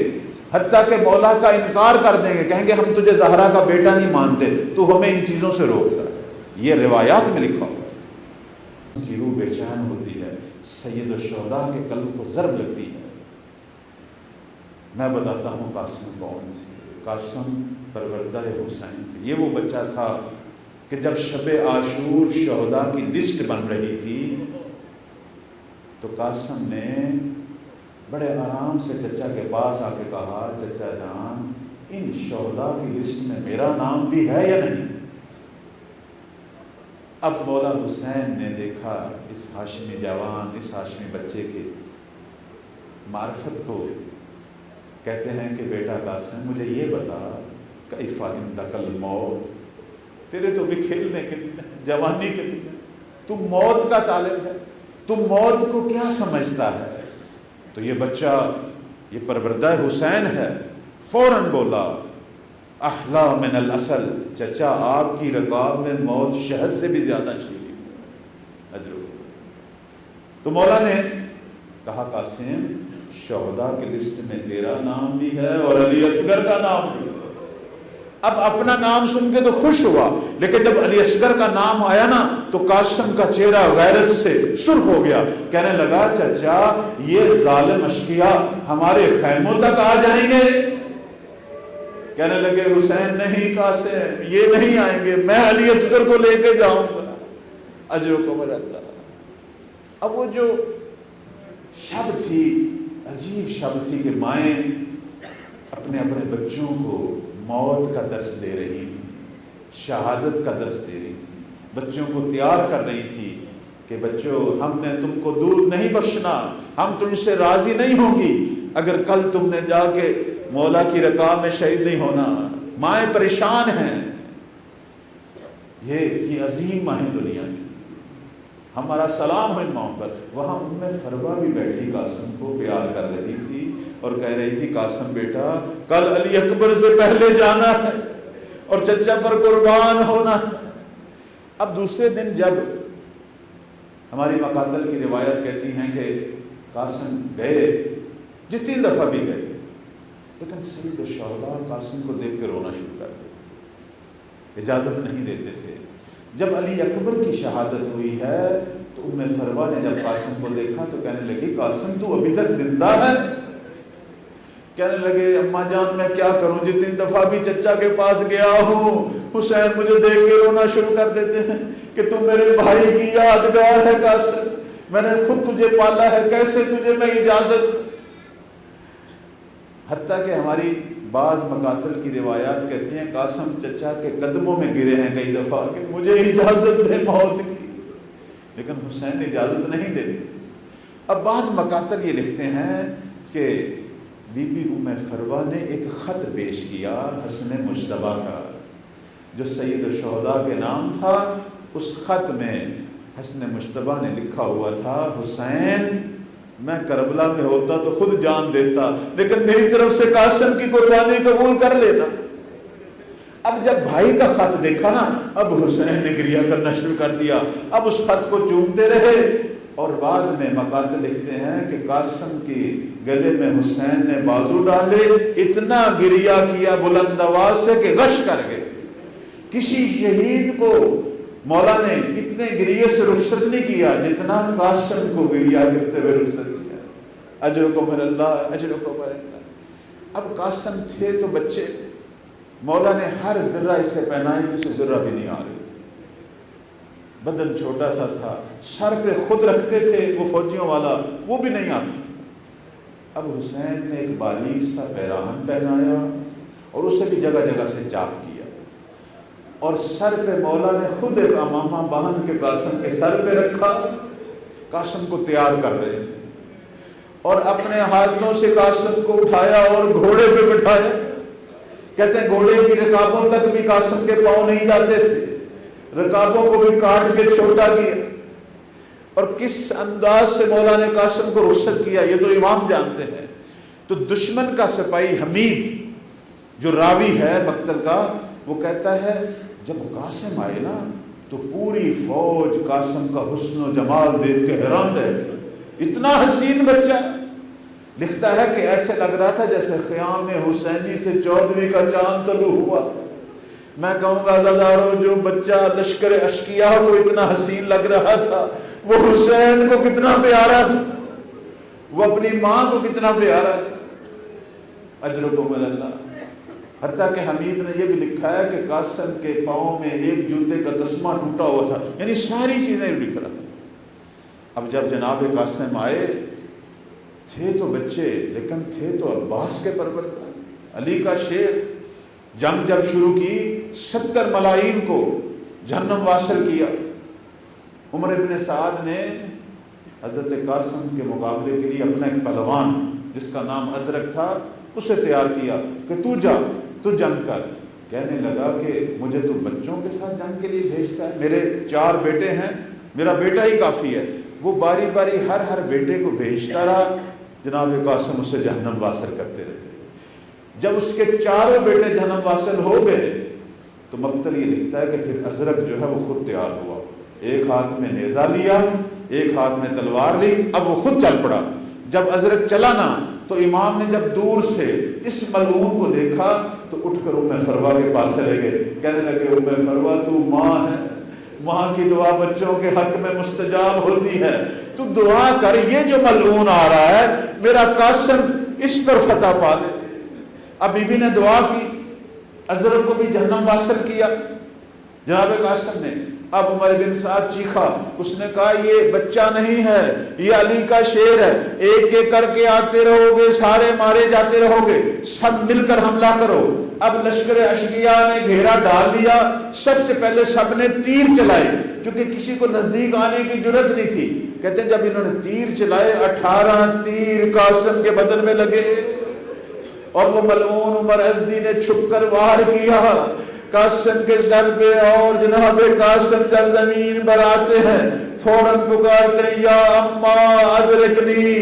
حتیٰ کہ مولا کا انکار کر دیں گے، کہیں گے ہم تجھے زہرا کا بیٹا نہیں مانتے، تو ہمیں ان چیزوں سے روکتا ہے۔ یہ روایات میں لکھا ہوا ہے۔ اس کی روح بے چین ہوتی ہے، سید الشہداء کے قلب کو ضرب لگتی ہے۔ میں بتاتا ہوں قاسم کون تھے۔ قاسم پروردہ حسین تھے۔ یہ وہ بچہ تھا کہ جب شب عاشور شہداء کی لسٹ بن رہی تھی تو قاسم نے بڑے آرام سے چچا کے پاس آ کے کہا، چچا جان ان شہداء کی لسٹ میں میرا نام بھی ہے یا نہیں؟ اب مولا حسین نے دیکھا اس ہاشمی جوان، اس ہاشمی بچے کے معرفت کو، کہتے ہیں کہ بیٹا قاسم مجھے یہ بتا، کیف عندک الموت، تیرے تو بھی کھیلنے کے دن، جوانی کے دن، تم موت کا طالب ہے، تم موت کو کیا سمجھتا ہے؟ تو یہ بچہ، یہ پروردہ حسین ہے، فوراً بولا احلا من العسل، چچا آپ کی رکاب میں موت شہد سے بھی زیادہ شیریں ہے۔ تو مولا نے کہا قاسم شہداء کی لسٹ میں تیرا نام بھی ہے اور علی اصغر کا نام بھی ہے۔ اب اپنا نام سن کے تو خوش ہوا، لیکن جب علی اصغر کا نام آیا نا تو قاسم کا چہرہ غیرت سے سرخ ہو گیا، کہنے لگا چچا یہ ظالم اشقیاء ہمارے خیموں تک آ جائیں گے؟ کہنے لگے حسین نہیں قاسم یہ نہیں آئیں گے، میں علی اصغر کو لے کے جاؤں گا، اجرکم اللہ۔ اب وہ جو شب تھی، عجیب شب تھی کہ مائیں اپنے اپنے بچوں کو موت کا درس دے رہی تھی، شہادت کا درس دے رہی تھی، بچوں کو تیار کر رہی تھی کہ بچوں ہم نے تم کو دور نہیں بخشنا، ہم تم سے راضی نہیں ہوں گی اگر کل تم نے جا کے مولا کی رکاب میں شہید نہیں ہونا۔ مائیں پریشان ہیں، یہ عظیم ماں ہیں دنیا کی، ہمارا سلام ہو ان ماؤں پر۔ وہاں ام فروا بھی بیٹھی قاسم کو پیار کر رہی تھی اور کہہ رہی تھی قاسم بیٹا کل علی اکبر سے پہلے جانا ہے اور چچا پر قربان ہونا ہے۔ اب دوسرے دن جب ہماری مقاتل کی روایت کہتی ہیں کہ قاسم گئے، جتنی دفعہ بھی گئے، لیکن سید الشہداء قاسم کو دیکھ کے رونا شروع کر دیتے، اجازت نہیں دیتے تھے۔ جب علی اکبر کی شہادت ہوئی ہے تو ام فروا نے جب قاسم کو دیکھا تو کہنے لگی قاسم تو ابھی تک زندہ ہے؟ کہنے لگے اماں جان میں کیا کروں، جتنی دفعہ بھی چچا کے پاس گیا ہوں حسین مجھے دیکھ کے رونا شروع کر دیتے ہیں کہ تم میرے بھائی کی یادگار ہے قاسم، میں نے خود تجھے پالا ہے، کیسے تجھے میں اجازت۔ حتیٰ کہ ہماری بعض مقاتل کی روایات کہتی ہیں قاسم چچا کے قدموں میں گرے ہیں کئی دفعہ کہ مجھے اجازت دے موت کی، لیکن حسین نے اجازت نہیں دے۔ اب بعض مقاتل یہ لکھتے ہیں کہ بی بی ام فروا نے ایک خط پیش کیا حسن مجتبیٰ کا جو سید الشہداء کے نام تھا۔ اس خط میں حسن مجتبیٰ نے لکھا ہوا تھا حسین میں کربلا میں ہوتا تو خود جان دیتا، لیکن میری طرف سے قاسم کی قربانی قبول کر لیتا۔ اب جب بھائی کا خط دیکھا نا اب حسین نے گریہ کرنا شروع کر دیا، اب اس خط کو چومتے رہے اور بعد میں مقاتل لکھتے ہیں کہ قاسم کی گلے میں حسین نے بازو ڈالے، اتنا گریہ کیا بلند آواز سے کہ غش کر گئے۔ کسی شہید کو مولا نے اتنے گریہ سے رخصت نہیں کیا جتنا قاسم کو گریہ کرتے ہوئے رخصت کیا۔ اجرکم اللہ، اجرکم اللہ۔ اب قاسم تھے تو بچے، مولا نے ہر ذرہ اسے پہنائی، اسے ذرہ بھی نہیں آ رہی تھی، بدن چھوٹا سا تھا، سر پہ خود رکھتے تھے وہ فوجیوں والا، وہ بھی نہیں آتا۔ اب حسین نے ایک باریک سا پیراہن پہنایا اور اسے بھی جگہ جگہ سے چاک کیا، اور سر پہ مولا نے خود ایک امامہ باندھ کے قاسم کے سر پہ رکھا، قاسم کو تیار کر رہے تھے، اور اپنے ہاتھوں سے قاسم کو اٹھایا اور گھوڑے پہ بٹھایا۔ کہتے ہیں گھوڑے کی رکابوں تک بھی قاسم کے پاؤں نہیں جاتے تھے، رکابوں کو بھی کاٹ کے چھوٹا کیا، اور کس انداز سے مولا نے قاسم کو رخصت کیا یہ تو امام جانتے ہیں۔ تو دشمن کا سپاہی حمید جو راوی ہے مقتل کا، وہ کہتا ہے جب قاسم آئے نا تو پوری فوج قاسم کا حسن و جمال دیکھ کے حیران رہ گئی، اتنا حسین بچہ۔ لکھتا ہے کہ ایسے لگ رہا تھا جیسے خیام حسینی سے 14ویں کا چاند طلوع ہوا۔ میں کہوں گا عزادارو جو بچہ لشکر اشقیاء کو اتنا حسین لگ رہا تھا وہ حسین کو کتنا پیارا تھا، وہ اپنی ماں کو کتنا پیارا تھا۔ اجرکم اللہ۔ حتیٰ کہ حمید نے یہ بھی لکھا ہے کہ قاسم کے پاؤں میں ایک جوتے کا تسمہ ٹوٹا ہوا تھا، یعنی ساری چیزیں لکھ رہا۔ اب جب جناب قاسم آئے تھے تو بچے لیکن تھے تو عباس کے پروردگار، علی کا شیر۔ جنگ جب شروع کی 70 ملاعین کو جہنم واصل کیا۔ عمر ابن سعد نے حضرت قاسم کے مقابلے کے لیے اپنا ایک پہلوان جس کا نام ازرق تھا اسے تیار کیا کہ تو جا تو جنگ کر۔ کہنے لگا کہ مجھے تو بچوں کے ساتھ جنگ کے لیے بھیجتا ہے، میرے 4 بیٹے ہیں میرا بیٹا ہی کافی ہے. وہ باری باری ہر بیٹے کو بھیجتا رہا. جناب قاسم اسے جہنم واصل کرتے رہے. جب اس کے چاروں بیٹے جہنم واصل ہو گئے تو مقتل یہ لکھتا ہے کہ پھر ازرق جو ہے وہ خود تیار ہوا. ایک ہاتھ میں نیزہ لیا, ایک ہاتھ میں تلوار لی, اب وہ خود چل پڑا. جب ازرق چلا نا تو امام نے جب دور سے اس ملعون کو دیکھا تو اٹھ کر ام فروا کے پاس چلے گئے. کہنے لگے ام فروا تو ماں ہے, ماں کی دعا بچوں کے حق میں مستجاب ہوتی ہے, تو دعا کر یہ جو ملعون آ رہا ہے میرا قاسم اس پر فتح پا لے. اب بی بی نے دعا کی, ازرق کو بھی جہنم واصل کیا جناب قاسم نے. اب عمر بن سعد چیخا, اس نے کہا یہ بچہ نہیں ہے, یہ علی کا شیر ہے, ایک ایک کر کے آتے رہو گے, سارے مارے جاتے رہو گے, سب مل کر حملہ کرو. اب لشکر اشقیاء نے گھیرا ڈال دیا. سب سے پہلے سب نے تیر چلائے, چونکہ کسی کو نزدیک آنے کی جرت نہیں تھی. کہتے ہیں جب انہوں نے تیر چلائے 18 تیر قاسم کے بدن میں لگے, اور وہ ملعون عمر ازدی نے چھپ کر وار کیا قاسم کے سر پہ. اور جناب قاسم جب زمین پر آتے ہیں فوراً پکارتے ہیں یا اماں ادرکنی,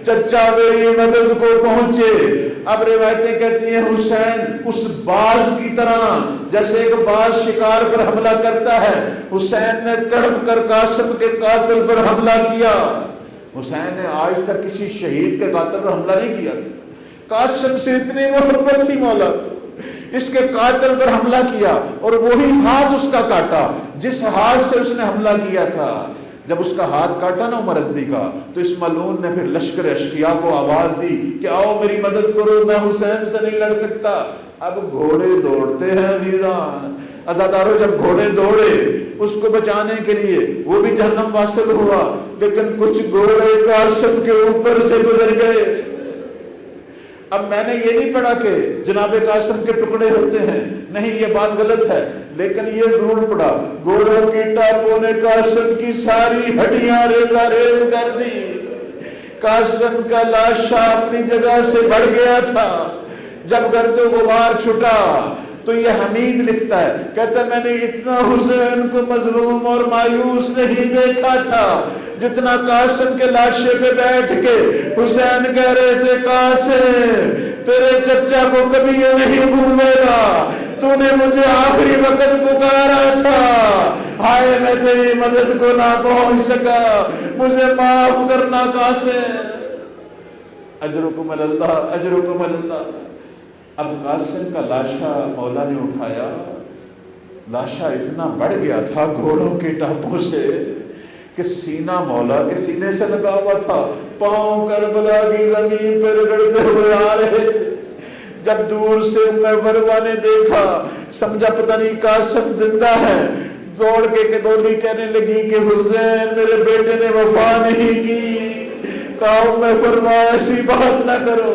چچا میری مدد کو پہنچے. اب روایتیں کہتی ہیں حسین اس باز کی طرح, جیسے ایک باز شکار پر حملہ کرتا ہے, حسین نے تڑپ کر قاسم کے قاتل پر حملہ کیا. حسین نے آج تک کسی شہید کے قاتل پر حملہ نہیں کیا. قاسم سے اتنی محبت تھی مولا, اس کے قاتل پر حملہ کیا, اور وہی ہاتھ اس کا کاٹا جس ہاتھ سے اس نے حملہ کیا تھا. جب اس کا ہاتھ کاٹا نا عمر ازدی کا, تو اس ملعون نے پھر لشکر اشقیاء کو آواز دی کہ آؤ میری مدد کرو, میں حسین سے نہیں لڑ سکتا. اب گھوڑے دوڑتے ہیں عزیزان, عزاداروں جب گھوڑے دوڑے اس کو بچانے کے لیے, وہ بھی جہنم واصل ہوا, لیکن کچھ گھوڑے قاسم کے اوپر سے گزر گئے. اب میں نے یہ نہیں پڑھا کہ جناب قاسم کے ٹکڑے ہوتے ہیں, نہیں یہ بات غلط ہے, لیکن یہ ضرور پڑھا گھوڑوں کی ٹاپوں نے قاسم کی ساری ہڈیاں ریزہ ریز کر دی. قاسم کا لاشا اپنی جگہ سے بڑھ گیا تھا. جب گرد و غبار چھٹا تو یہ حمید لکھتا ہے, کہتا ہے میں نے اتنا حسین کو مظلوم اور مایوس نہیں دیکھا تھا جتنا قاسم کے لاشے پہ بیٹھ کے حسین کہہ رہے تھے قاسم تیرے چچا کو کبھی یہ نہیں بھولے گا, تو نے مجھے آخری وقت پکارا تھا, ہائے میں تیری مدد کو نہ پہنچ سکا, مجھے معاف کرنا قاسم. اجرکم اللہ اجرکم اللہ. اب قاسم کا لاشا مولا نے اٹھایا, لاشا اتنا بڑھ گیا تھا گھوڑوں کے ٹاپوں سے کہ سینہ مولا کے سینے سے لگا ہوا تھا, پاؤں کربلا کی زمین پر رگڑتے ہوئے آ رہے تھے. جب دور سے ام فروا نے دیکھا سمجھا پتہ نہیں قاسم زندہ ہے, دوڑ کے بولی, کہنے لگی کہ حسین میرے بیٹے نے وفا نہیں کی. کہا ام فروا ایسی بات نہ کرو,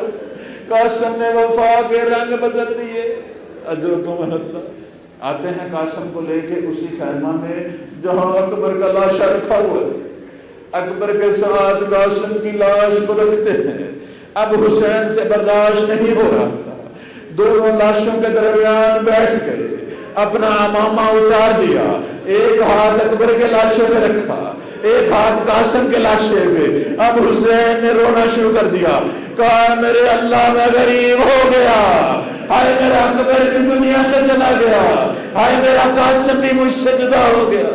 قاسم نے وفا کے رنگ بدل دیے. اجرکم اللہ. آتے ہیں قاسم کو لے کے اسی خیمہ میں جہاں اکبر کا لاشا رکھا ہوا ہے, اکبر کے ساتھ قاسم کی لاش کو رکھتے ہیں. اب حسین سے برداشت نہیں ہو رہا تھا, دونوں لاشوں کے درمیان بیٹھ کر اپنا امامہ اتار دیا, ایک ہاتھ اکبر کے لاشے پہ رکھا, ایک ہاتھ قاسم کے لاشے پہ. اب حسین نے رونا شروع کر دیا, کہا میرے اللہ میں غریب ہو گیا, ہائے میرا اکبر بھی دنیا سے چلا گیا, ہائے میرا قاسم بھی مجھ سے جدا ہو گیا.